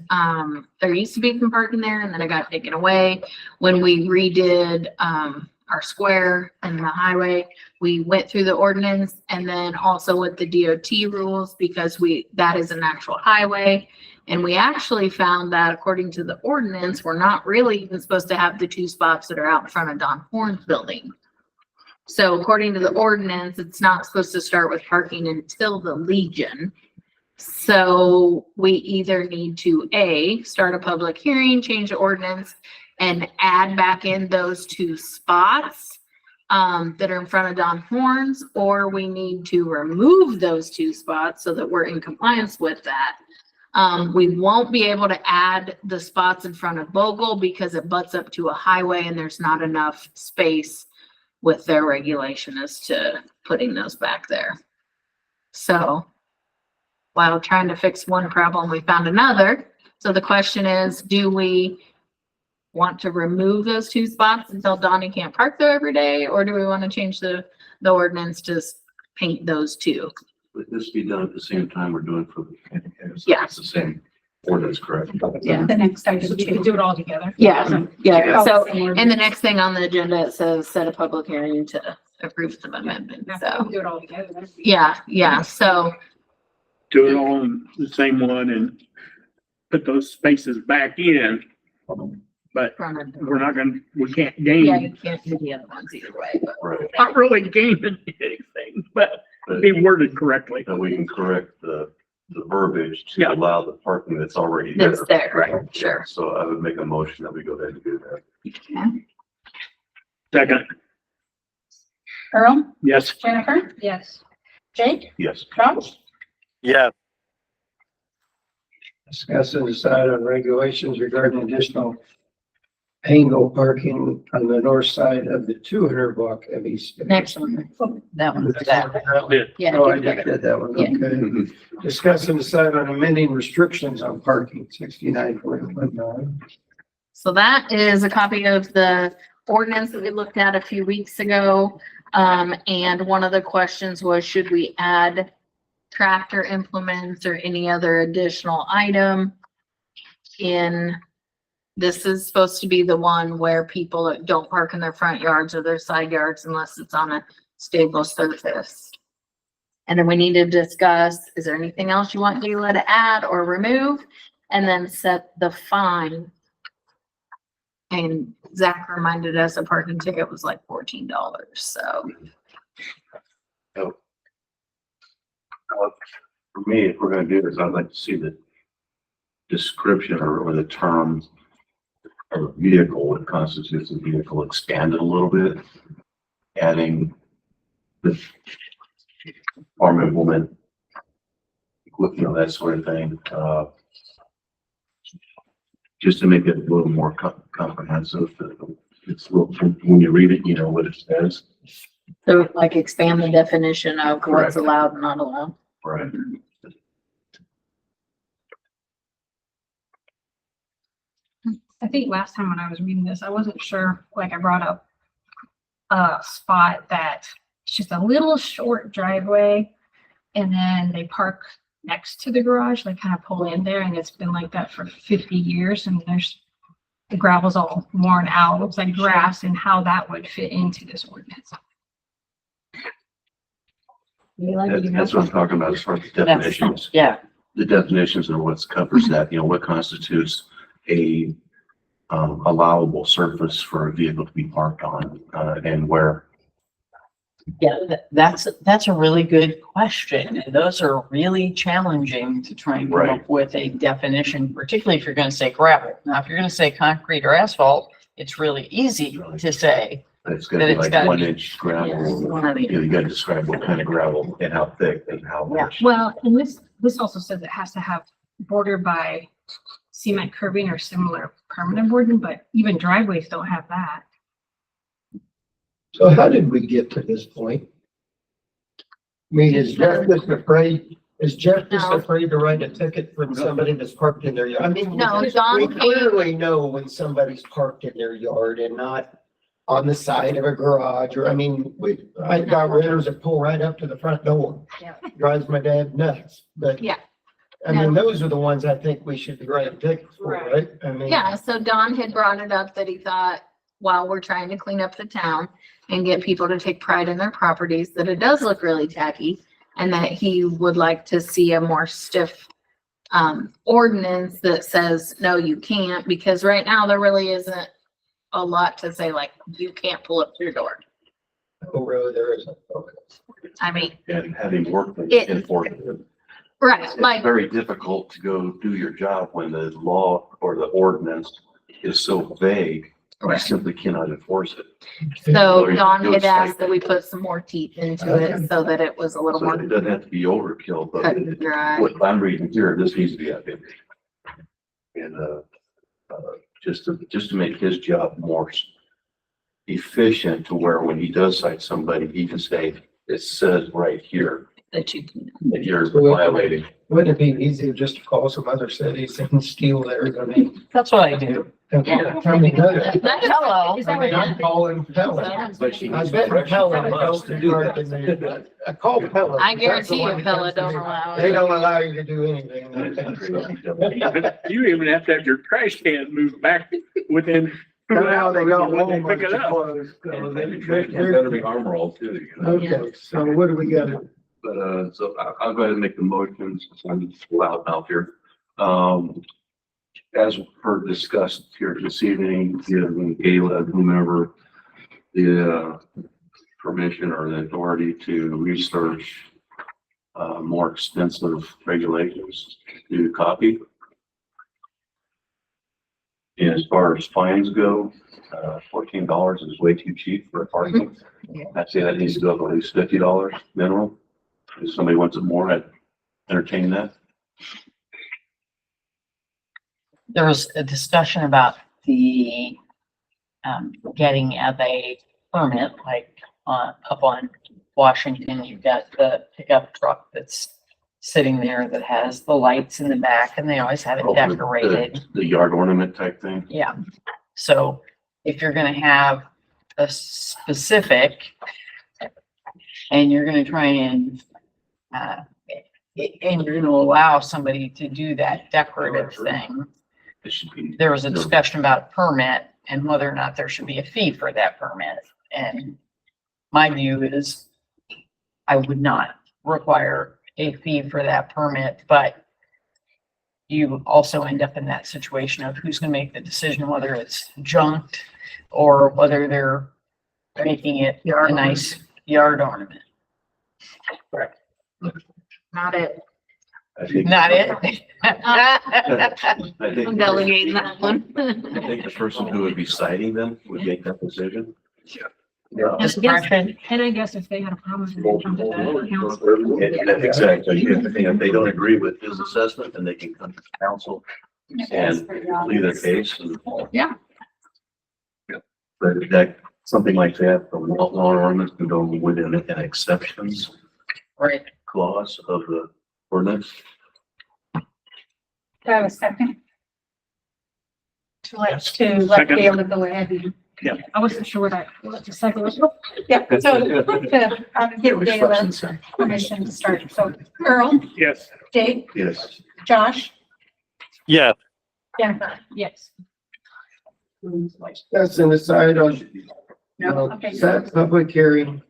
there used to be some parking there and then it got taken away. When we redid, our square and the highway, we went through the ordinance and then also with the DOT rules because that is an actual highway. And we actually found that according to the ordinance, we're not really even supposed to have the 2 spots that are out in front of Don Horn's building. So according to the ordinance, it's not supposed to start with parking until the Legion. So we either need to start a public hearing, change the ordinance and add back in those 2 spots that are in front of Don Horn's, or we need to remove those 2 spots so that we're in compliance with that. We won't be able to add the spots in front of Bogle because it butts up to a highway and there's not enough space with their regulation as to putting those back there. So while trying to fix one problem, we found another. So the question is, do we want to remove those 2 spots until Donnie can't park there every day? Or do we want to change the ordinance to paint those 2? Would this be done at the same time we're doing for the handicaps? Yeah. It's the same ordinance, correct? Yeah. The next item. So we can do it all together. Yeah, yeah. Oh, So, same and the next thing on the agenda, it says set a public hearing to approve some amendments, We so. Do it all together. That'd be- Yeah, so, Do it all in the same one and put those spaces back in, but we're not gonna, we can't yeah, gain, you can't do the other ones either way, but. Right. not really gaining anything, but be worded correctly. And we can correct the verbiage to Yeah. allow the parking that's already there. It's there, Right. sure. So I would make a motion that we go ahead and do that. Okay. Second, Earl, yes. Jennifer, Yes. Jake, Yes. Josh, Yeah, Discuss and decide on regulations regarding additional angle parking on the north side of the 200 block of East. Next one. That one's that. Yeah. Oh, I just did that one, Yeah. okay. Discuss and decide on amending restrictions on parking, 69.19. So that is a copy of the ordinance that we looked at a few weeks ago. And one of the questions was, should we add tractor implements or any other additional item in? This is supposed to be the one where people don't park in their front yards or their side yards unless it's on a stable surface. And then we need to discuss, is there anything else you want Gayla to add or remove? And then set the fine. And Zach reminded us a parking ticket was like $14, so. For me, if we're gonna do this, I'd like to see the description or the term of vehicle, what constitutes a vehicle, expanded a little bit, adding the farm implement, that sort of thing, just to make it a little more comprehensive. It's a little, when you read it, you know what it says. So like expand the definition of what's Correct. allowed and not allowed. Right. I think last time when I was reading this, I wasn't sure, like I brought up a spot that it's just a little short driveway. And then they park next to the garage, they kind of pull in there, and it's been like that for 50 years. And the gravel's all worn out, looks like grass, and how that would fit into this ordinance. That's what I'm talking about as far as the definitions. Yeah, The definitions of what covers that, you know, what constitutes a allowable surface for a vehicle to be parked on, and where. yeah, that's a really good question. And those are really challenging to try and come Right. up with a definition, particularly if you're gonna say gravel. Now, if you're gonna say concrete or asphalt, it's really easy to say. It's gonna But be it's like gotta 1 be- inch Yes, gravel. one or the You know, you gotta describe what kind of gravel and how thick and how Yeah. much. Well, and this also says it has to have bordered by cement curbing or similar permanent boarding, but even driveways don't have that. So how did we get to this point? I mean, is Jeff just afraid to write a ticket from somebody that's parked in their yard? I mean, No, Don we came- clearly know when somebody's parked in their yard and not on the side of a garage, or, I mean, I got renters that pull right up to the front door. Yeah. Drives my dad nuts, but. Yeah. I mean, those are the ones I think we should write tickets for, Right. right? I mean. Yeah, so Don had brought it up that he thought, while we're trying to clean up the town and get people to take pride in their properties, that it does look really tacky. And that he would like to see a more stiff ordinance that says, no, you can't, because right now there really isn't a lot to say, like, you can't pull up to your door. Oh, really, there isn't. Okay. I mean, And having worked in It- enforcement, right, it's like, very difficult to go do your job when the law or the ordinance is so vague. You Right. simply cannot enforce it. so Or Don do had it asked that we put some more teeth into it so that it was a little So more it doesn't have to be overkill, but cut and dry. what I'm reading here, this needs to be updated. And, just to make his job more efficient to where when he does cite somebody, he can say, it says right here That you can. that you're violating. Wouldn't it be easier just to call some other cities and steal theirs? I mean. That's what I do. Yeah. I mean, Hello. Is that I what mean, I'm happened? calling Pella. I bet Pella knows to do it. I call Pella. I That's the guarantee you one that Pella comes to don't me. allow They it. don't allow you to do anything. You even have to have your trash can moved back within Now they got When they Walmart pick it to up. close. So they- Better be armor all too, you know? Okay, so what do we got? But, so I'll go ahead and make the motion since I'm loud mouth here. As per discussed here this evening, giving Gayla, whomever, the, permission or the authority to research, more extensive regulations to copy. And as far as fines go, $14 is way too cheap for a parking. I'd say that needs to go up at least $50 minimum. If somebody wants it more, I'd entertain that. There was a discussion about the, getting of a permit, like, up on Washington, you've got the pickup truck that's sitting there that has the lights in the back and they always have it Oh, decorated. The yard ornament type thing. Yeah. So if you're gonna have a specific and you're gonna try and, and you're gonna allow somebody to do that decorative thing, It should be. there was a discussion about a permit and whether or not there should be a fee for that permit. And my view is I would not require a fee for that permit, but you also end up in that situation of who's gonna make the decision, whether it's junked or whether they're making it a nice yard ornament. Not it. I think- Not it? I think- I'm delegating that one. I think the person who would be citing them would make that decision. Yeah. Discretion. And I guess if they had a problem, they could come to the council. Exactly. If they don't agree with his assessment, then they can come to council and plead their case. Yeah. But that, something like that, the law ordinance can go within an exceptions Right. clause of the ordinance. Do I have a second? Yes. To let Second. Gail go ahead and. I wasn't sure what the second was. Yeah, so to, give Gail permission to start. So Earl, Yes. Dave, Yes. Josh, Yeah, Jennifer. Yes. That's an aside on, No, okay. set public hearing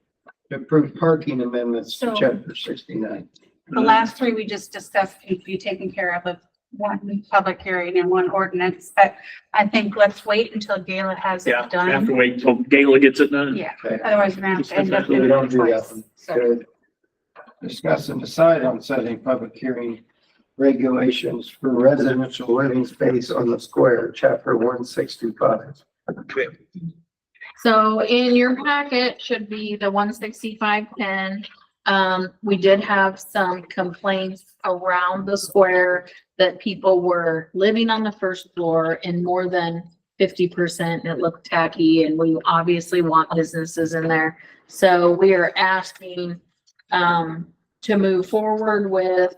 to approve parking amendments to So- chapter 69. The last three we just discussed could be taken care of with one public hearing and one ordinance, but I think let's wait until Gayla has Yeah, it we have to done. wait until Gayla gets it done. Yeah, Okay. otherwise we're gonna have to end up We doing don't it do that twice. one. So, Good. Discuss and decide on setting public hearing regulations for residential living space on the square, chapter 165. So in your packet should be the 16510. We did have some complaints around the square that people were living on the first floor in more than 50%. It looked tacky and we obviously want businesses in there. So we are asking, to move forward with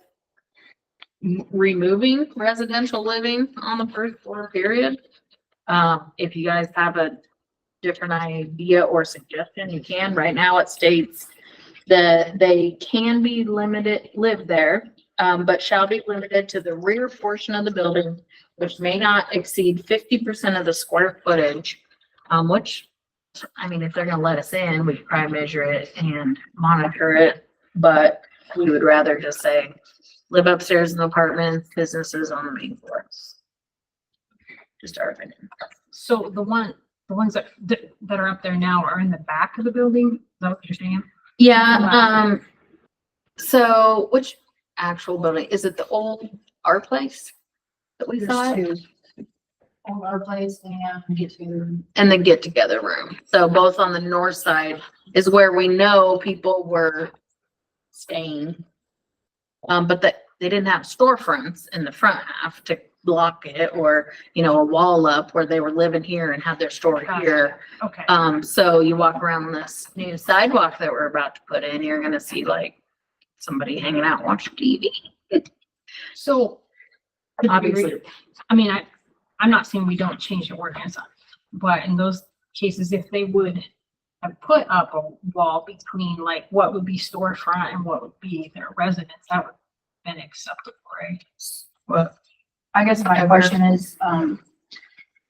removing residential living on the first floor period. If you guys have a different idea or suggestion, you can. Right now it states that they can be limited, live there, but shall be limited to the rear portion of the building, which may not exceed 50% of the square footage, which, I mean, if they're gonna let us in, we could probably measure it and monitor it, but we would rather just say, live upstairs in the apartments, businesses on the main floor. Just our opinion. So the ones that are up there now are in the back of the building? Is that what you're saying? Yeah, so which actual building? Is it the old our place that we saw it? All our place and get to. And the get together room. So both on the north side is where we know people were staying. But they didn't have storefronts in the front half to block it or, you know, a wall up where they were living here and had their store here. Okay. So you walk around this new sidewalk that we're about to put in, you're gonna see like somebody hanging out watching TV. So Obviously. I mean, I'm not saying we don't change the ordinance, but in those cases, if they would have put up a wall between like what would be storefront and what would be their residence, that would have been acceptable, right? Well, I guess my question is,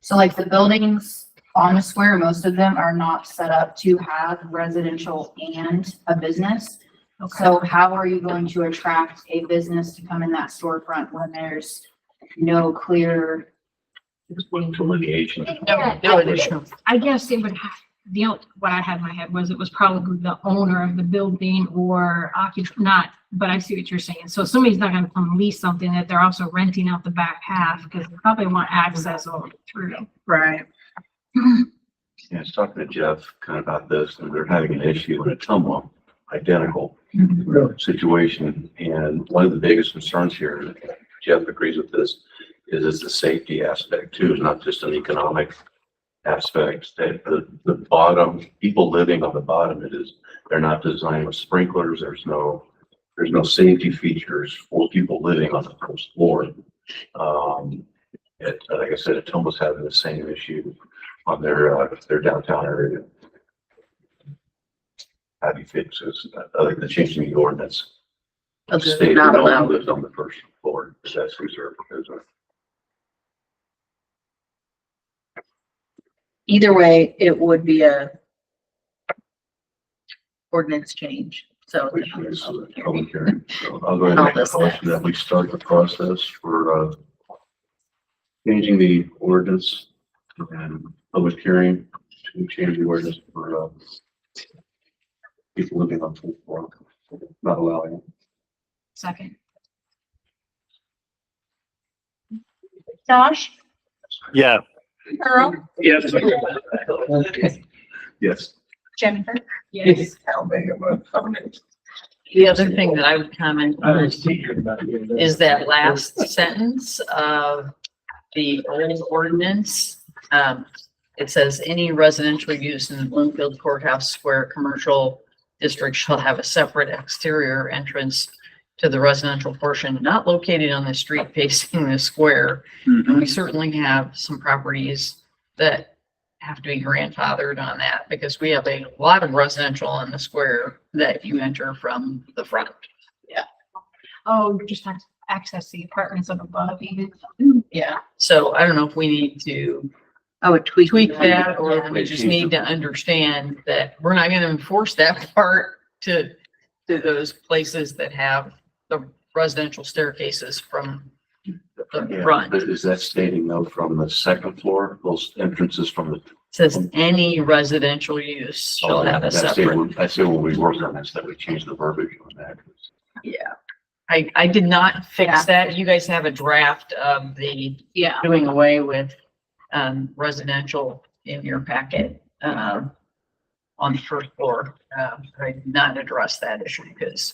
so like the buildings on the square, most of them are not set up to have residential and a business. So how are you going to attract a business to come in that storefront when there's no clear? Delineation. No additional. I guess it would have, what I had in my head was it was probably the owner of the building or not, but I see what you're saying. So somebody's not gonna come lease something that they're also renting out the back half because they probably want access all through. Right. Yeah, I was talking to Jeff kind of about this, and they're having an issue in Ottumwa, identical situation. And one of the biggest concerns here, and Jeff agrees with this, is the safety aspect too, not just an economic aspect. That the bottom, people living on the bottom, they're not designed with sprinklers. There's no safety features for people living on the first floor. Like I said, Ottumwa's having the same issue on their downtown area. How do you fix this, other than changing the ordinance? Okay, State not no one allowed. lives on the first floor, because that's reserved for business. Either way, it would be a ordinance change, so. Which is a public hearing. So I'll go ahead and make a motion that we start the process for, changing the ordinance and public hearing to change the ordinance for, people living on full floor, not allowing it. Second. Josh, Yeah. Earl, Yes. Yes. Jennifer. Yes. The other thing that I would comment on is that last sentence of the old ordinance. It says any residential use in the Bloomfield Courthouse Square Commercial District shall have a separate exterior entrance to the residential portion not located on the street facing the square. And we certainly have some properties that have to be grandfathered on that because we have a lot of residential in the square that you enter from the front. Oh, you just have to access the apartments up above even. Yeah, so I don't know if we need to I would tweak. that, or we just need to understand that we're not gonna enforce that part to those places that have the residential staircases from the Yeah, front. but is that stating though from the second floor, those entrances from the? Says any residential use shall have a separate. I say when we work on this, that we change the verbiage on that. Yeah. I did not fix that. You guys have a draft of the doing away with residential in your packet on the first floor. I did not address that issue because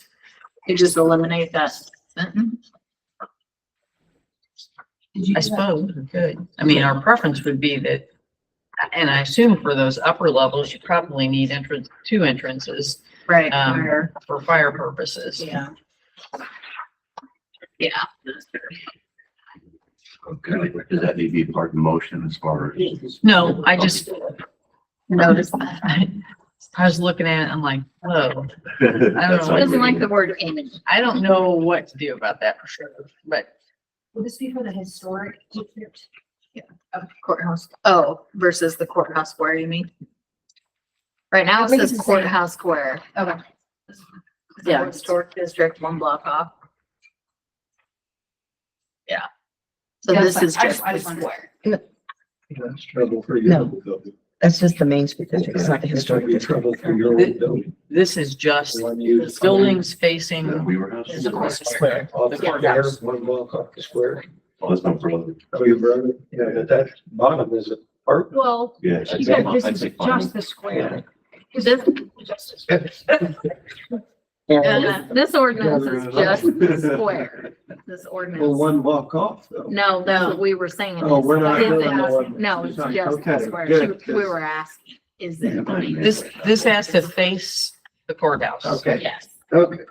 You just eliminate that sentence. I suppose we could. I mean, our preference would be that, and I assume for those upper levels, you probably need two entrances Right. for fire purposes. Yeah. Yeah. Okay, does that need to be part of the motion as far as? No, I just noticed that. I was looking at it, I'm like, whoa, I don't know. Doesn't like the word image. I don't know what to do about that for sure, but Will this be for the historic district? Courthouse. Oh, versus the courthouse square, you mean? Right now I it think says it's the same. courthouse square. Okay. Yeah, historic district, one block off. Yeah. So Yeah, this that's is fine. just I the just wanted- square. That's trouble for you. No. That's just the main street district. It's not the historic That's district. trouble for your old building. this is just The one you- buildings facing We were. Off the courthouse. square, one block off the square. Oh, that's my brother. Oh, your brother? Yeah, but that bottom is a part. Well, Yeah. she said this is just the square. This ordinance is just the square. This Well, ordinance. one block off though. No, that's what we were saying. Oh, we're not Is doing it- the one- No, it's just the Okay, square. good, We were asking, is it? this has to face the courthouse. Okay, Yes. Okay.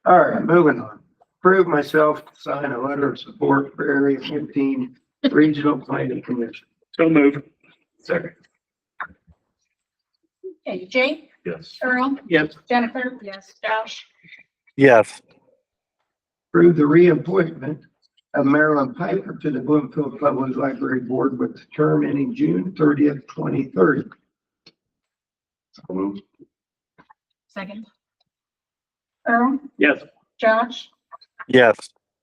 All right, moving on. Approve myself to sign a letter of support for Area 15 Regional Planning Commission. So move. Second, Okay, Jake, yes. Earl, Yes. Jennifer, Yes. Josh, Yes. Approve the reappointment of Marilyn Piper to the Bloomfield Public Library Board with the term ending June 30th, 2030. So moved. Second. Earl, Yes. Josh, Yes.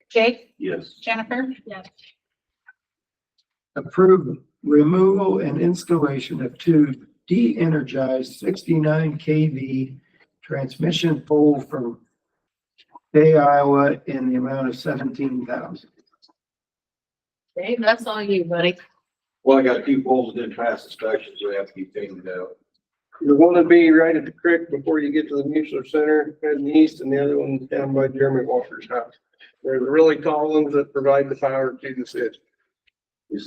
Jake, Yes. Jennifer, Yes. Approve removal and installation of two de-energized 69 kV transmission pole from Bay, Iowa in the amount of 17,000. Dave, that's all you, buddy. Well, I got two poles that didn't pass inspection, so I have to keep taking it out. The one would be right at the creek before you get to the Mueller Center heading east, and the other one's down by Jeremy Walker's house. They're the really tall ones that provide the power to the city.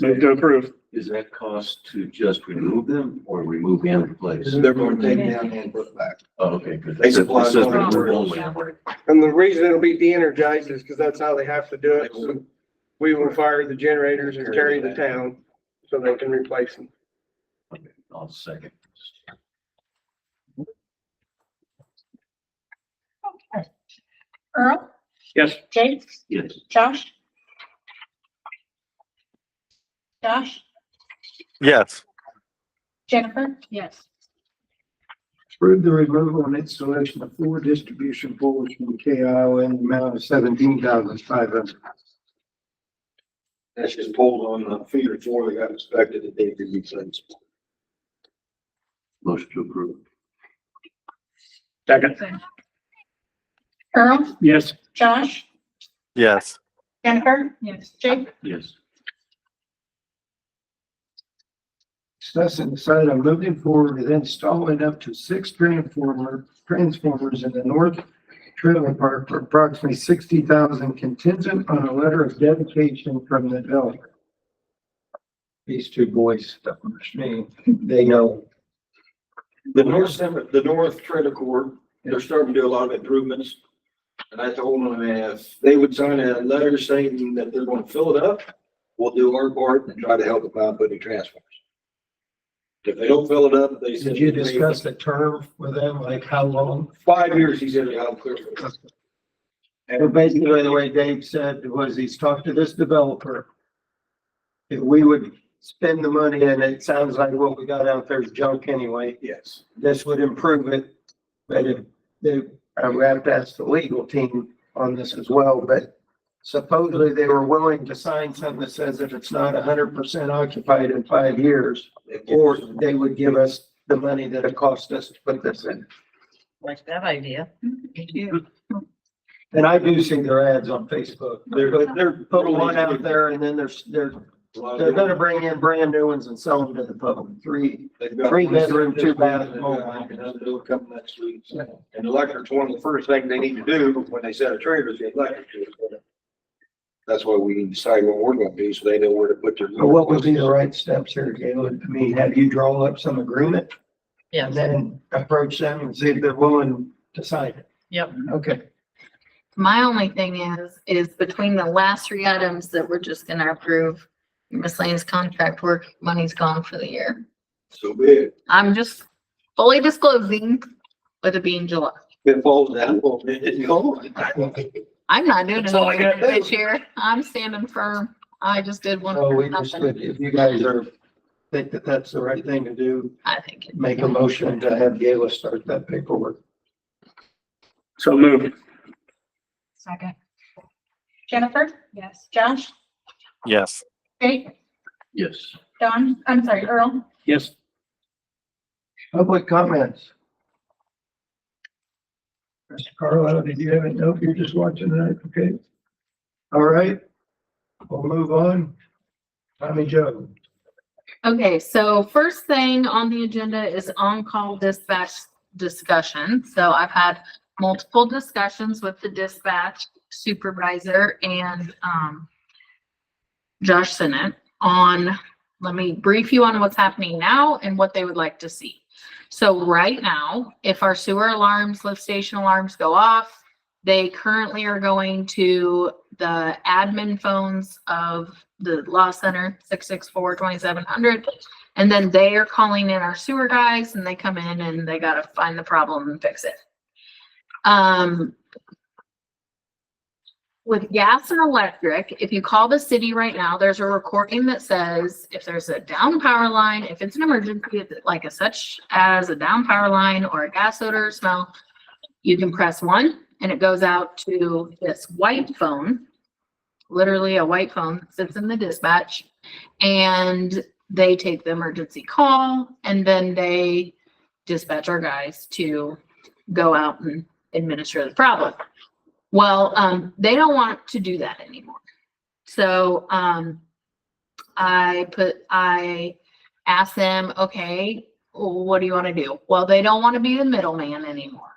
Move to approve. Is that cost to just remove them or remove and replace? They're going to take down and put back. Oh, okay, good. They supply It says one remove for- only. And the reason it'll be de-energized is because that's how they have to do it. So we will fire the generators and carry the town so they can replace them. Okay, I'll second. Earl, Yes. Jake, Yes. Josh. Josh, Yes. Jennifer, Yes. Approve the removal and installation of 4 distribution poles from K, Iowa in the amount of 17,500. That's just poles on the feeder 4 that got inspected that they did replace. Motion to approve. Second. Earl, Yes. Josh, Yes. Jennifer, Yes. Jake, Yes. Discuss and decide on moving forward with installing up to 6 transformers in the north trailer park for approximately 60,000 contingent on a letter of dedication from the developer. These two boys, they know. The north trailer court, they're starting to do a lot of improvements. And I told them if they would sign a letter saying that they're going to fill it up, we'll do our part and try to help them out putting transformers. If they don't fill it up, they said. Did you discuss the term with them, like how long? 5 years, he said, I'm clear for it. And basically, the way Dave said was he's talked to this developer. If we would spend the money, and it sounds like what we got out there is junk anyway, Yes. this would improve it. But if they, I would have to ask the legal team on this as well, but supposedly they were willing to sign something that says if it's not 100% occupied in 5 years, or they would give us the money that it cost us to put this in. Like that idea. And I do see their ads on Facebook. They're putting one out there and then they're gonna bring in brand new ones and sell them to the public. 3 bedroom, 2 bath. Another deal coming next week. And electric's one of the first things they need to do when they set a trailer is the electric. That's why we need to decide what we're gonna do, so they know where to put their. So what would be the right steps here, Galen? I mean, have you draw up some agreement and Yes. then approach them and see if they're willing to sign it? Yep. Okay. My only thing is between the last 3 items that we're just gonna approve, miscellaneous contract work, money's gone for the year. So big. I'm just fully disclosing with it being July. It falls down, well, it didn't go. I'm not doing That's all I anything gotta do. this year. I'm standing firm. I just did one. So for we just, nothing. if you guys think that that's the right thing to do, I think it- make a motion to have Gayla start that paperwork. So moved. Second. Jennifer, Yes. Josh, Yes. Jake, Yes. Don, I'm sorry, Earl. Yes. Public comments. Mr. Carlisle, did you have it? Nope, you're just watching that, okay? All right, we'll move on. Tommy Joe. Okay, so first thing on the agenda is on-call dispatch discussion. So I've had multiple discussions with the dispatch supervisor and, Josh Sinnott on, let me brief you on what's happening now and what they would like to see. So right now, if our sewer alarms, lift station alarms go off, they currently are going to the admin phones of the law center, 664-2700. And then they are calling in our sewer guys and they come in and they gotta find the problem and fix it. with gas and electric, if you call the city right now, there's a recording that says if there's a down power line, if it's an emergency, like such as a down power line or a gas odor or smell, you can press 1 and it goes out to this white phone, literally a white phone that sits in the dispatch, and they take the emergency call and then they dispatch our guys to go out and administer the problem. Well, they don't want to do that anymore. So, I asked them, okay, what do you want to do? Well, they don't want to be the middleman anymore.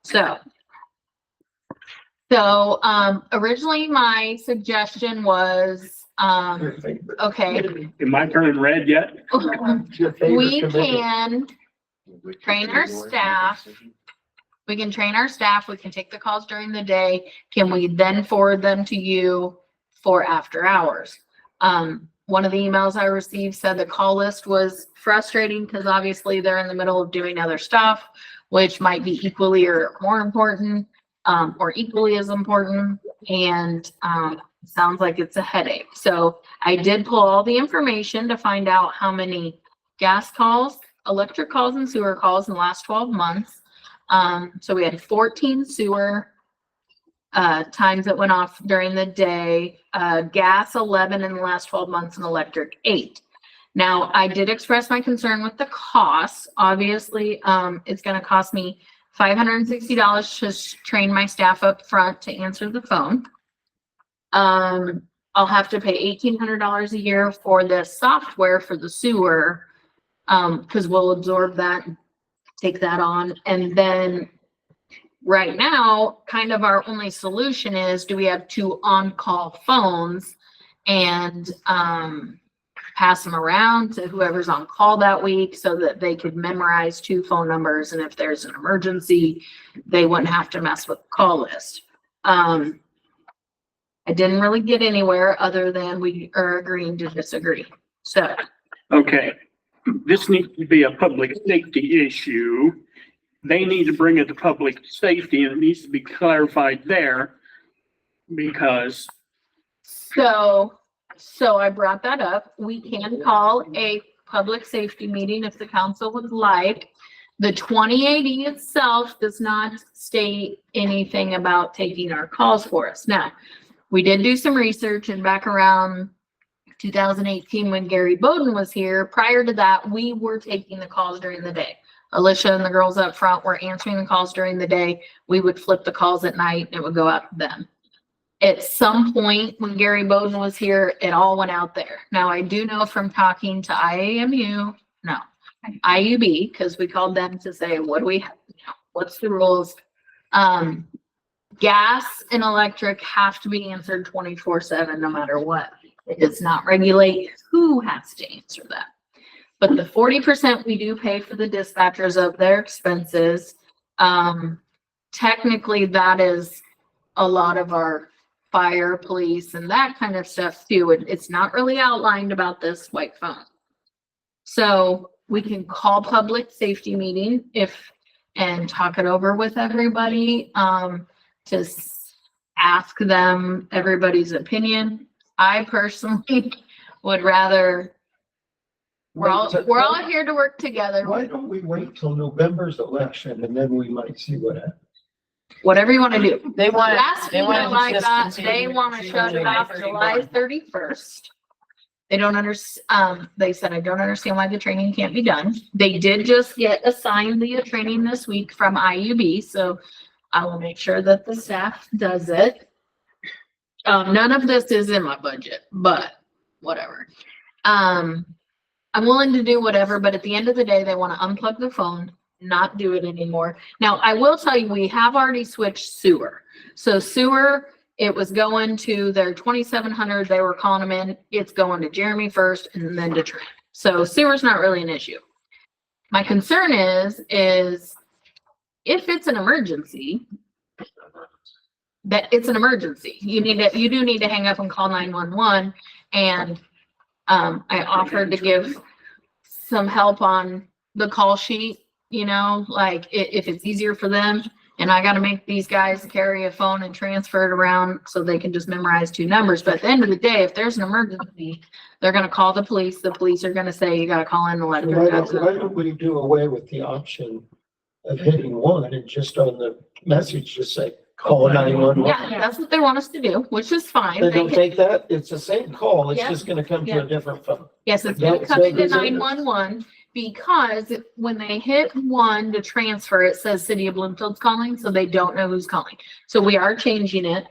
So, originally my suggestion was, okay, Am I turning red yet? we can train our staff. We can train our staff. We can take the calls during the day. Can we then forward them to you for after hours? One of the emails I received said the call list was frustrating because obviously they're in the middle of doing other stuff, which might be equally or more important, or equally as important. And sounds like it's a headache. So I did pull all the information to find out how many gas calls, electric calls, and sewer calls in the last 12 months. So we had 14 sewer times that went off during the day, gas 11 in the last 12 months, and electric 8. Now, I did express my concern with the costs. Obviously, it's going to cost me $560 to train my staff up front to answer the phone. I'll have to pay $1,800 a year for the software for the sewer, because we'll absorb that, take that on. And then right now, kind of our only solution is, do we have 2 on-call phones and pass them around to whoever's on call that week so that they could memorize 2 phone numbers, and if there's an emergency, they wouldn't have to mess with the call list. I didn't really get anywhere other than we are agreeing to disagree. So. Okay, this needs to be a public safety issue. They need to bring it to public safety and it needs to be clarified there because. So I brought that up. We can call a public safety meeting if the council would like. The 2080 itself does not state anything about taking our calls for us. Now, we did do some research, and back around 2018 when Gary Bowden was here, prior to that, we were taking the calls during the day. Alicia and the girls up front were answering the calls during the day. We would flip the calls at night and it would go out to them. At some point when Gary Bowden was here, it all went out there. Now, I do know from talking to IUB, because we called them to say, what do we have? What's the rules? Gas and electric have to be answered 24/7 no matter what. It does not regulate who has to answer that. But the 40% we do pay for the dispatchers of their expenses, technically that is a lot of our fire, police, and that kind of stuff too. It's not really outlined about this white phone. So we can call public safety meeting and talk it over with everybody, to ask them everybody's opinion. I personally would rather, we're all here to work together. Why don't we wait till November's election and then we might see what happens? Whatever you want to do. They want Last they meeting want I to got, just they want to shut it off July 31st. They don't understand, they said, I don't understand why the training can't be done. They did just get assigned the training this week from IUB, so I will make sure that the staff does it. None of this is in my budget, but whatever. I'm willing to do whatever, but at the end of the day, they want to unplug the phone, not do it anymore. Now, I will tell you, we have already switched sewer. So sewer, it was going to their 2700. They were calling them in. It's going to Jeremy first and then to Trent. So sewer's not really an issue. My concern is if it's an emergency, that it's an emergency. You do need to hang up and call 911. And I offered to give some help on the call sheet, like if it's easier for them. And and I gotta make these guys carry a phone and transfer it around so they can just memorize two numbers. But at the end of the day, if there's an emergency, they're gonna call the police. The police are gonna say, you gotta call in the letter. Why don't we do away with the option of hitting one and just on the message, just say, call 911? Yeah, that's what they want us to do, which is fine. They They don't can- take that, it's the same call, it's Yeah. just gonna come to Yeah. a different phone. Yes, it's gonna That's come what into this is. 911 because when they hit one to transfer, it says City of Bloomfield's calling, so they don't know who's calling. So we are changing it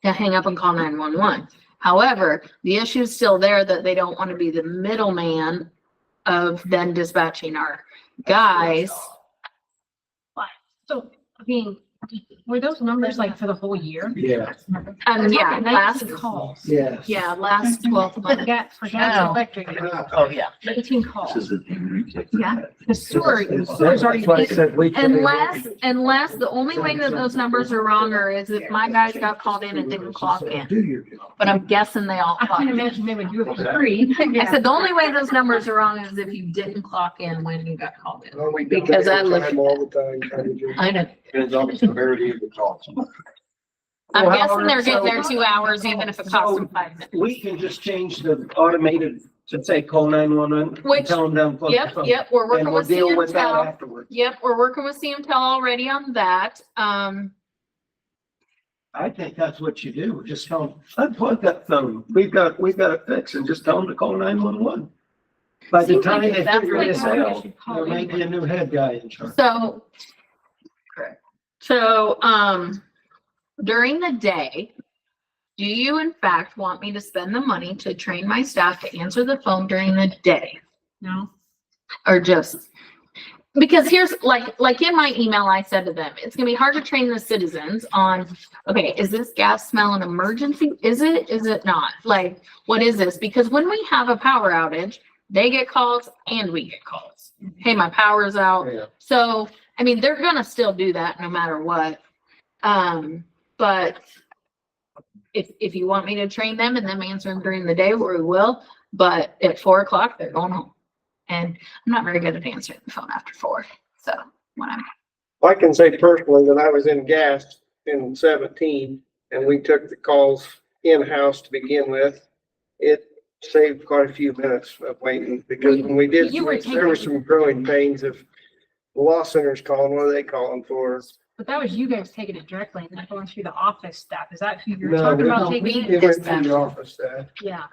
to hang up and call 911. However, the issue is still there that they don't want to be the middleman of then dispatching our guys. So, I mean, were those numbers like for the whole year? Yeah. Yeah, last, calls. Yes. yeah, last 12 For months. gas, for gas and electric, Oh, yeah. 18 calls. This is a thing we take. Yeah. The sewer, the sewer's That's already. why I said we. Unless the only way that those numbers are wrong are is if my guys got called in and didn't clock in. Do your job. But I'm guessing they all I clocked can in. imagine they would do it for free. I said the only way those numbers are wrong is if you didn't clock in when you got called in. Well, we do Because that I looked at all the time, trying to do- I know. Depends on the severity of the call. I'm Well, guessing they're getting so- their 2 hours even if it costs them 5 minutes. We can just change the automated to say call 911 and Which- tell them to unplug the Yep, phone. yep, we're working And we'll with deal with that CMTEL. afterwards. Yep, we're working with CMTEL already on that. I think that's what you do. Just tell them, unplug that phone. We've got it fixed, and just tell them to call 911. By the Seems time like they that's figure like this how they out, should call there may be a new head guy in charge. So, during the day, do you in fact want me to spend the money to train my staff to answer the phone during the day? No. Or just, because here's like in my email, I said to them, it's gonna be hard to train the citizens on, okay, is this gas smell an emergency? Is it not? Like, what is this? Because when we have a power outage, they get calls and we get calls. Hey, my power's out. Yeah. So, I mean, they're gonna still do that no matter what. But if you want me to train them and them answer them during the day, we will. But at 4 o'clock, they're going home. And I'm not very good at answering the phone after 4. So when I'm, I can say personally that I was in gas in 17 and we took the calls in-house to begin with. It saved quite a few minutes of waiting because when we did, You were there were some growing pains of the law center's calling, what are they calling for? But that was you guys taking it directly and then going through the office staff. Is that who you're No, talking we- about taking we- it? It went through the office staff, Yeah.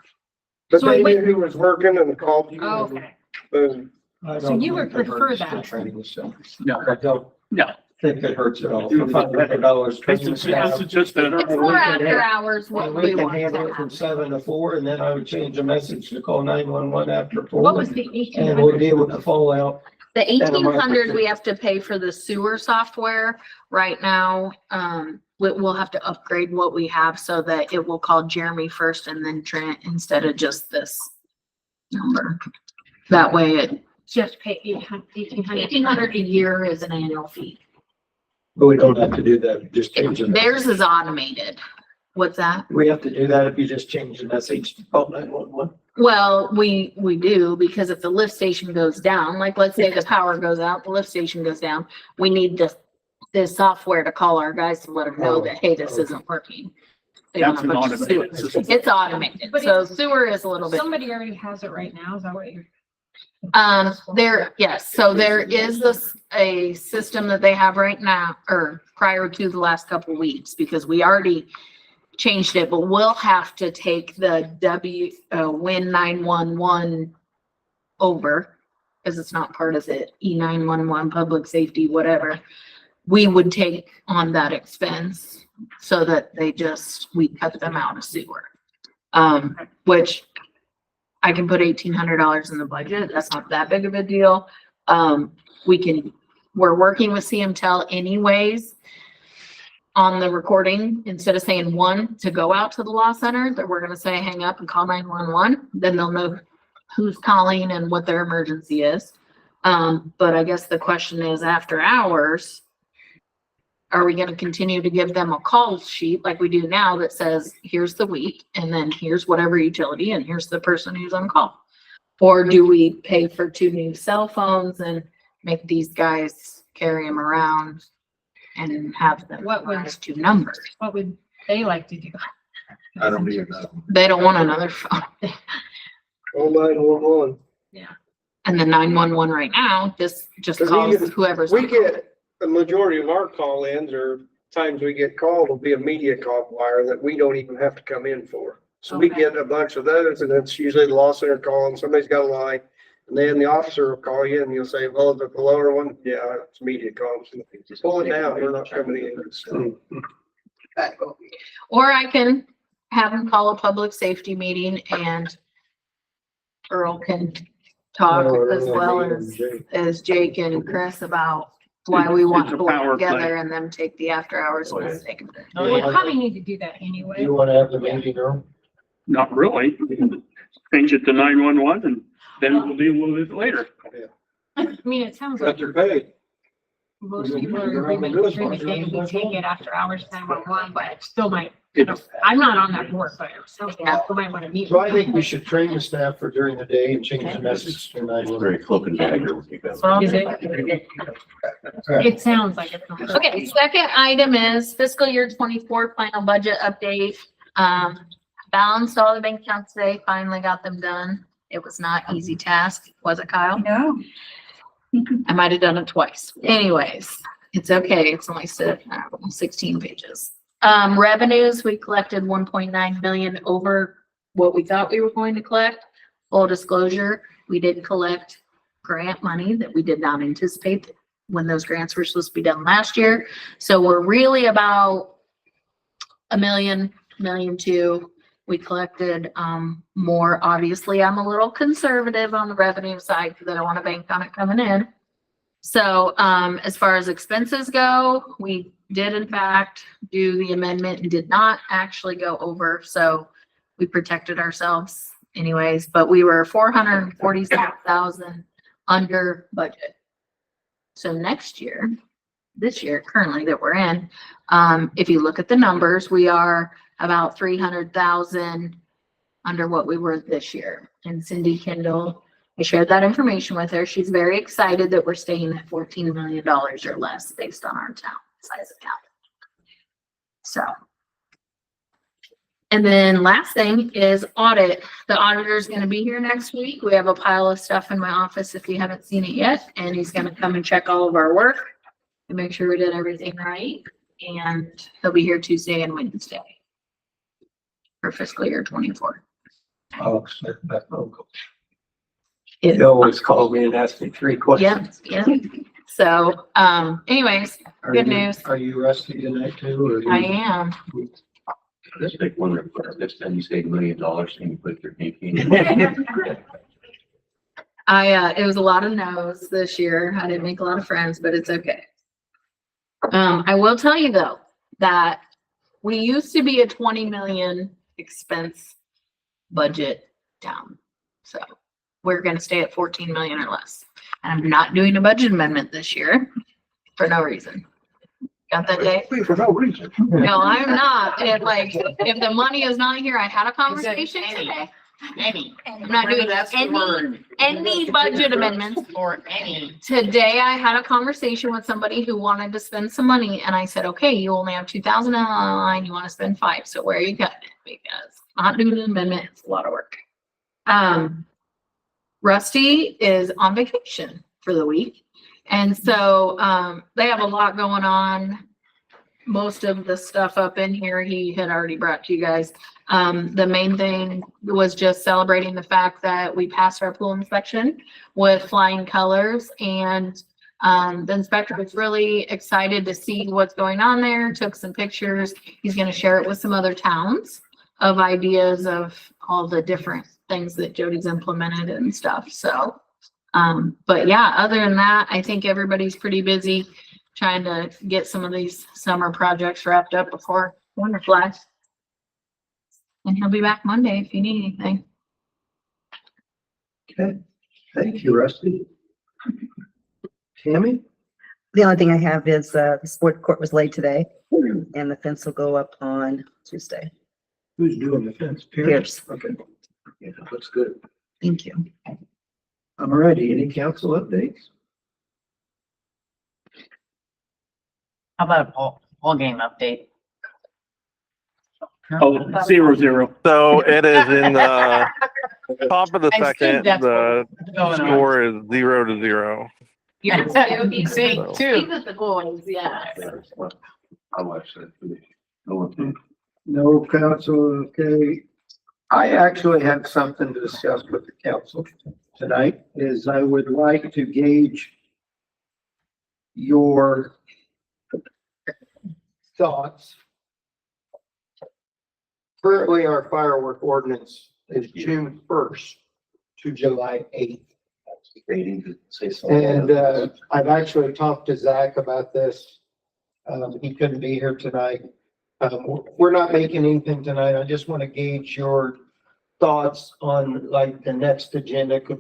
but So they wait- knew who was working and called you. Oh, and okay. boom. I So don't you would think it prefer hurts that? the training staff. No. I don't No. think it hurts at all. For $500 training It's staff. just better. it's And more we can after have- hours what And we we can want to handle it from have. 7 to 4, and then I would change a message to call 911 after 4. What was the And we'll 1800? deal with the fallout. The a month or 1,800, two. we have to pay for the sewer software right now. We'll have to upgrade what we have so that it will call Jeremy first and then Trent instead of just this number. That way it, Just pay 1,800. 1,800 a year is an annual fee. But we don't have to do that, just change it. Theirs is automated. What's that? We have to do that if you just change the message to call 911. Well, we do, because if the lift station goes down, like let's say the power goes out, the lift station goes down, we need this software to call our guys to let them know that, hey, this isn't working. They That's want a an bunch of automated sewer. system. It's automated, But so it's- sewer is a little bit. Somebody already has it right now. Is that what you're? Yes, so there is a system that they have right now, or prior to the last couple of weeks, because we already changed it, but we'll have to take the Win 911 over, because it's not part of the E911 public safety, whatever. We would take on that expense so that we cut them out of sewer. Which I can put $1,800 in the budget. That's not that big of a deal. We're working with CMTEL anyways on the recording. Instead of saying 1 to go out to the law center, that we're gonna say hang up and call 911. Then they'll know who's calling and what their emergency is. But I guess the question is, after hours, are we gonna continue to give them a call sheet like we do now that says, here's the week, and then here's whatever utility, and here's the person who's on call? Or do we pay for 2 new cell phones and make these guys carry them around? and have them What was- last two numbers. What would they like to do? I don't even know. They don't want another phone. Oh, 911. And the 911 right now just 'Cause calls even whoever's. We get, the majority of our call-ins or times we get called will be a media call wire that we don't even have to come in for. So we Okay. get a bunch of those and it's usually the law center calling, somebody's got a line. And then the officer will call you and you'll say, well, the lower one, yeah, it's media calls. Pull it down, we're not coming in. So, Or I can have them call a public safety meeting and Earl can talk as well as Jake and Chris about why we want It's to a work power play. together and them take the after hours. Oh, yeah. mistake. We probably need to do that anyway. You wanna have the meeting, Earl? Not really. Change it to 911 and then we'll deal with it later. I mean, it sounds But like they're paid. most people are agreeing to take it after hours 911, but it still might, It's, I'm not on that board, but some people might want to meet. So I think we should train the staff for during the day and change the message to 911. Very cloak and dagger with you guys. Is it? It sounds like it's. not- Okay, second item is fiscal year 24 final budget update. Balanced all the bank accounts today, finally got them done. It was not easy task, was it, Kyle? No. I might have done it twice. Anyways, it's okay. It's only 16 pages. Revenues, we collected 1.9 million over what we thought we were going to collect. Full disclosure, we did collect grant money that we did not anticipate when those grants were supposed to be done last year. So we're really about $1 million, $1.2 million. We collected more. Obviously, I'm a little conservative on the revenue side because I don't want to bank on it coming in. So as far as expenses go, we did in fact do the amendment and did not actually go over. So we protected ourselves anyways, but we were 446,000 under budget. So next year, this year currently that we're in, if you look at the numbers, we are about 300,000 under what we were this year. And Cindy Kendall, I shared that information with her. She's very excited that we're staying at $14 million or less based on our town size of town. So. And then last thing is audit. The auditor is going to be here next week. We have a pile of stuff in my office if you haven't seen it yet, and he's going to come and check all of our work and make sure we did everything right. And he'll be here Tuesday and Wednesday for fiscal year 24. I'll accept that phone call. It- They always call me and ask me 3 questions. Yep, yep. So, anyways, Are good you- news. Are you rusty tonight too, or? I am. This big one, this time you say $1 million and you put your pinky in. It was a lot of no's this year. I didn't make a lot of friends, but it's okay. I will tell you though, that we used to be a 20 million expense budget town. So we're gonna stay at 14 million or less. And I'm not doing a budget amendment this year for no reason. Got that, Dave? For no reason. No, I'm not. And like, if the money is not here, I had a conversation today. I'm not doing any budget amendments. Or any. Today I had a conversation with somebody who wanted to spend some money and I said, okay, you only have 2,000 on the line, you want to spend 5, so where are you cutting it? Because I'm not doing an amendment, it's a lot of work. Rusty is on vacation for the week. And so, they have a lot going on. Most of the stuff up in here, he had already brought to you guys. The main thing was just celebrating the fact that we passed our pool inspection with flying colors, and the inspector was really excited to see what's going on there, took some pictures. He's gonna share it with some other towns of ideas of all the different things that Jody's implemented and stuff, so. But yeah, other than that, I think everybody's pretty busy trying to get some of these summer projects wrapped up before winter flies. And he'll be back Monday if you need anything. Okay, thank you, Rusty. Tammy? The only thing I have is, the sport court was laid today and the fence will go up on Tuesday. Who's doing the fence? Pierce. Okay. Yeah, looks good. Thank you. I'm ready. Any council updates? How about a ball game update? Oh, 0-0. So it is in the top of the I think second. that's The Going on. score is 0-0. Yes, it would be See, great. too. Speak of the goals, yeah. I watched that. No one. No council, okay. I actually have something to discuss with the council tonight, is I would like to gauge your thoughts. Currently, our firework ordinance is June 1st to July 8th. Debating to say something. And, I've actually talked to Zach about this. He couldn't be here tonight. We're not making anything tonight. I just want to gauge your thoughts on like the next agenda. Can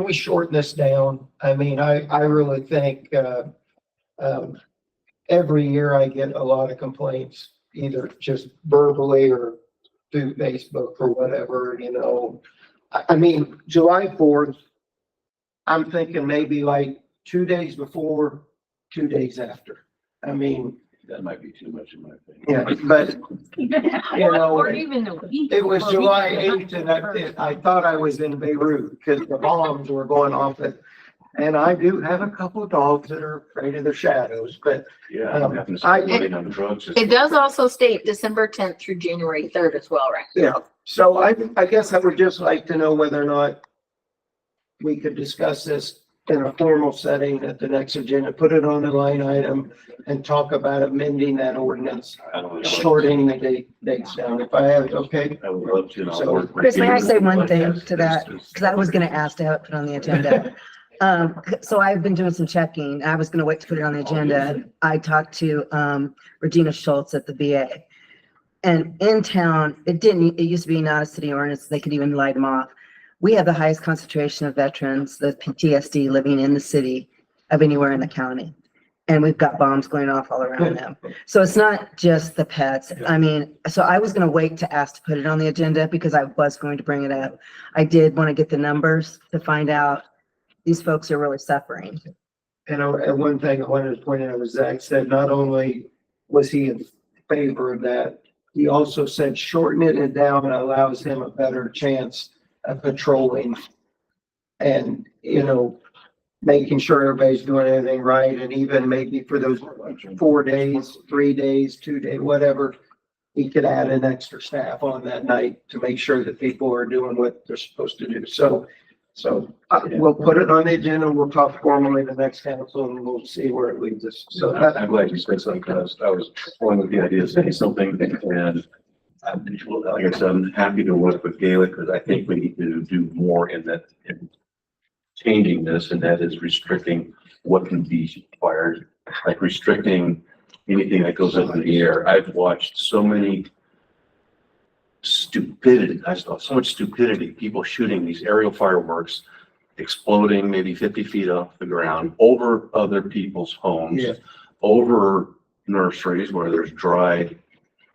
we shorten this down? I mean, I really think, every year I get a lot of complaints, either just verbally or through Facebook or whatever, you know. I mean, July 4th, I'm thinking maybe like 2 days before, 2 days after. I mean, That might be too much in my opinion. yeah, but you know, Or even a week. it was or a July week 8th and I thought I was in Beirut because the bombs were going off it. And I do have a couple of dogs that are afraid of the shadows, but Yeah, I'm having to I- spend money on drugs. It does also state December 10th through January 3rd as well, right? yeah. So I guess I would just like to know whether or not we could discuss this in a formal setting at the next agenda, put it on a line item and talk about amending that ordinance, I don't know. shortening the dates down. If I have, okay? I would love to. and I'll So, work with Chris, may I you. say one But thing that's- to that? that's- Because I was gonna ask to have it put on the agenda. So I've been doing some checking. I was gonna wait to put it on the agenda. I talked to, Regina Schultz at the VA. And in town, it used to be not a city ordinance. They could even light them off. We have the highest concentration of veterans, the PTSD living in the city of anywhere in the county. And we've got bombs going off all around them. So it's not just the pets. I mean, so I was gonna wait to ask to put it on the agenda because I was going to bring it up. I did want to get the numbers to find out these folks are really suffering. And one thing I wanted to point out was Zach said not only was he in favor of that, he also said shortening it down allows him a better chance of patrolling and, you know, making sure everybody's doing everything right. And even maybe for those 4 days, 3 days, 2 days, whatever, he could add an extra staff on that night to make sure that people are doing what they're supposed to do. So we'll put it on the agenda. We'll talk formally the next council and we'll see where it leads us. So I'm glad you said something because I was going with the idea of saying something and like I said, I'm happy to work with Gaelic because I think we need to do more in that, in changing this, and that is restricting what can be fired, like restricting anything that goes up in the air. I've watched so many stupidity, I saw so much stupidity, people shooting these aerial fireworks, exploding maybe 50 feet off the ground, over other people's homes, Yeah. over nurseries where there's dry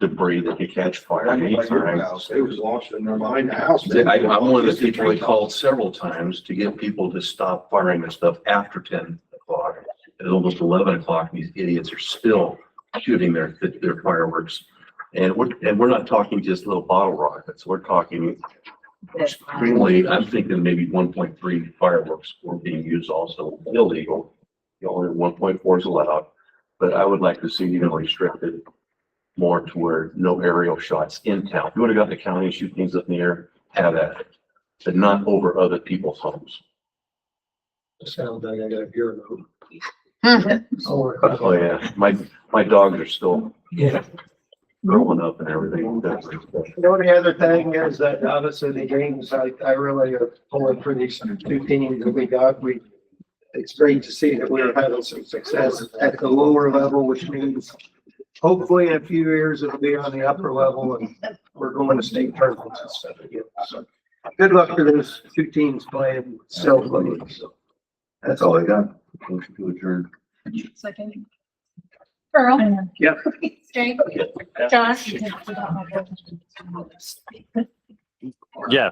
debris that can catch fire anytime. It was launched in their mind, the house. I'm one of the people that called several times to get people to stop firing this stuff after 10 o'clock. It's almost 11 o'clock, and these idiots are still shooting their fireworks. And we're not talking just little bottle rockets. We're talking extremely, I'm thinking maybe 1.3 fireworks were being used also illegal. Only 1.4 is allowed, but I would like to see even restricted more to where no aerial shots in town. If you would have got the county and shoot things up in the air, have at it, but not over other people's homes. sounds like I got a ear load. Oh, yeah, my dogs are still Yeah. growing up and everything. The only other thing is that obviously the games, I really are pulling for these two teams that we got. It's great to see that we're having some success at the lower level, which means hopefully in a few years it'll be on the upper level and we're going to state tournaments and stuff again. So good luck to those two teams playing still playing. So that's all I got. Motion to adjourn. Second. Earl? Yep. Jake? Josh? Yeah.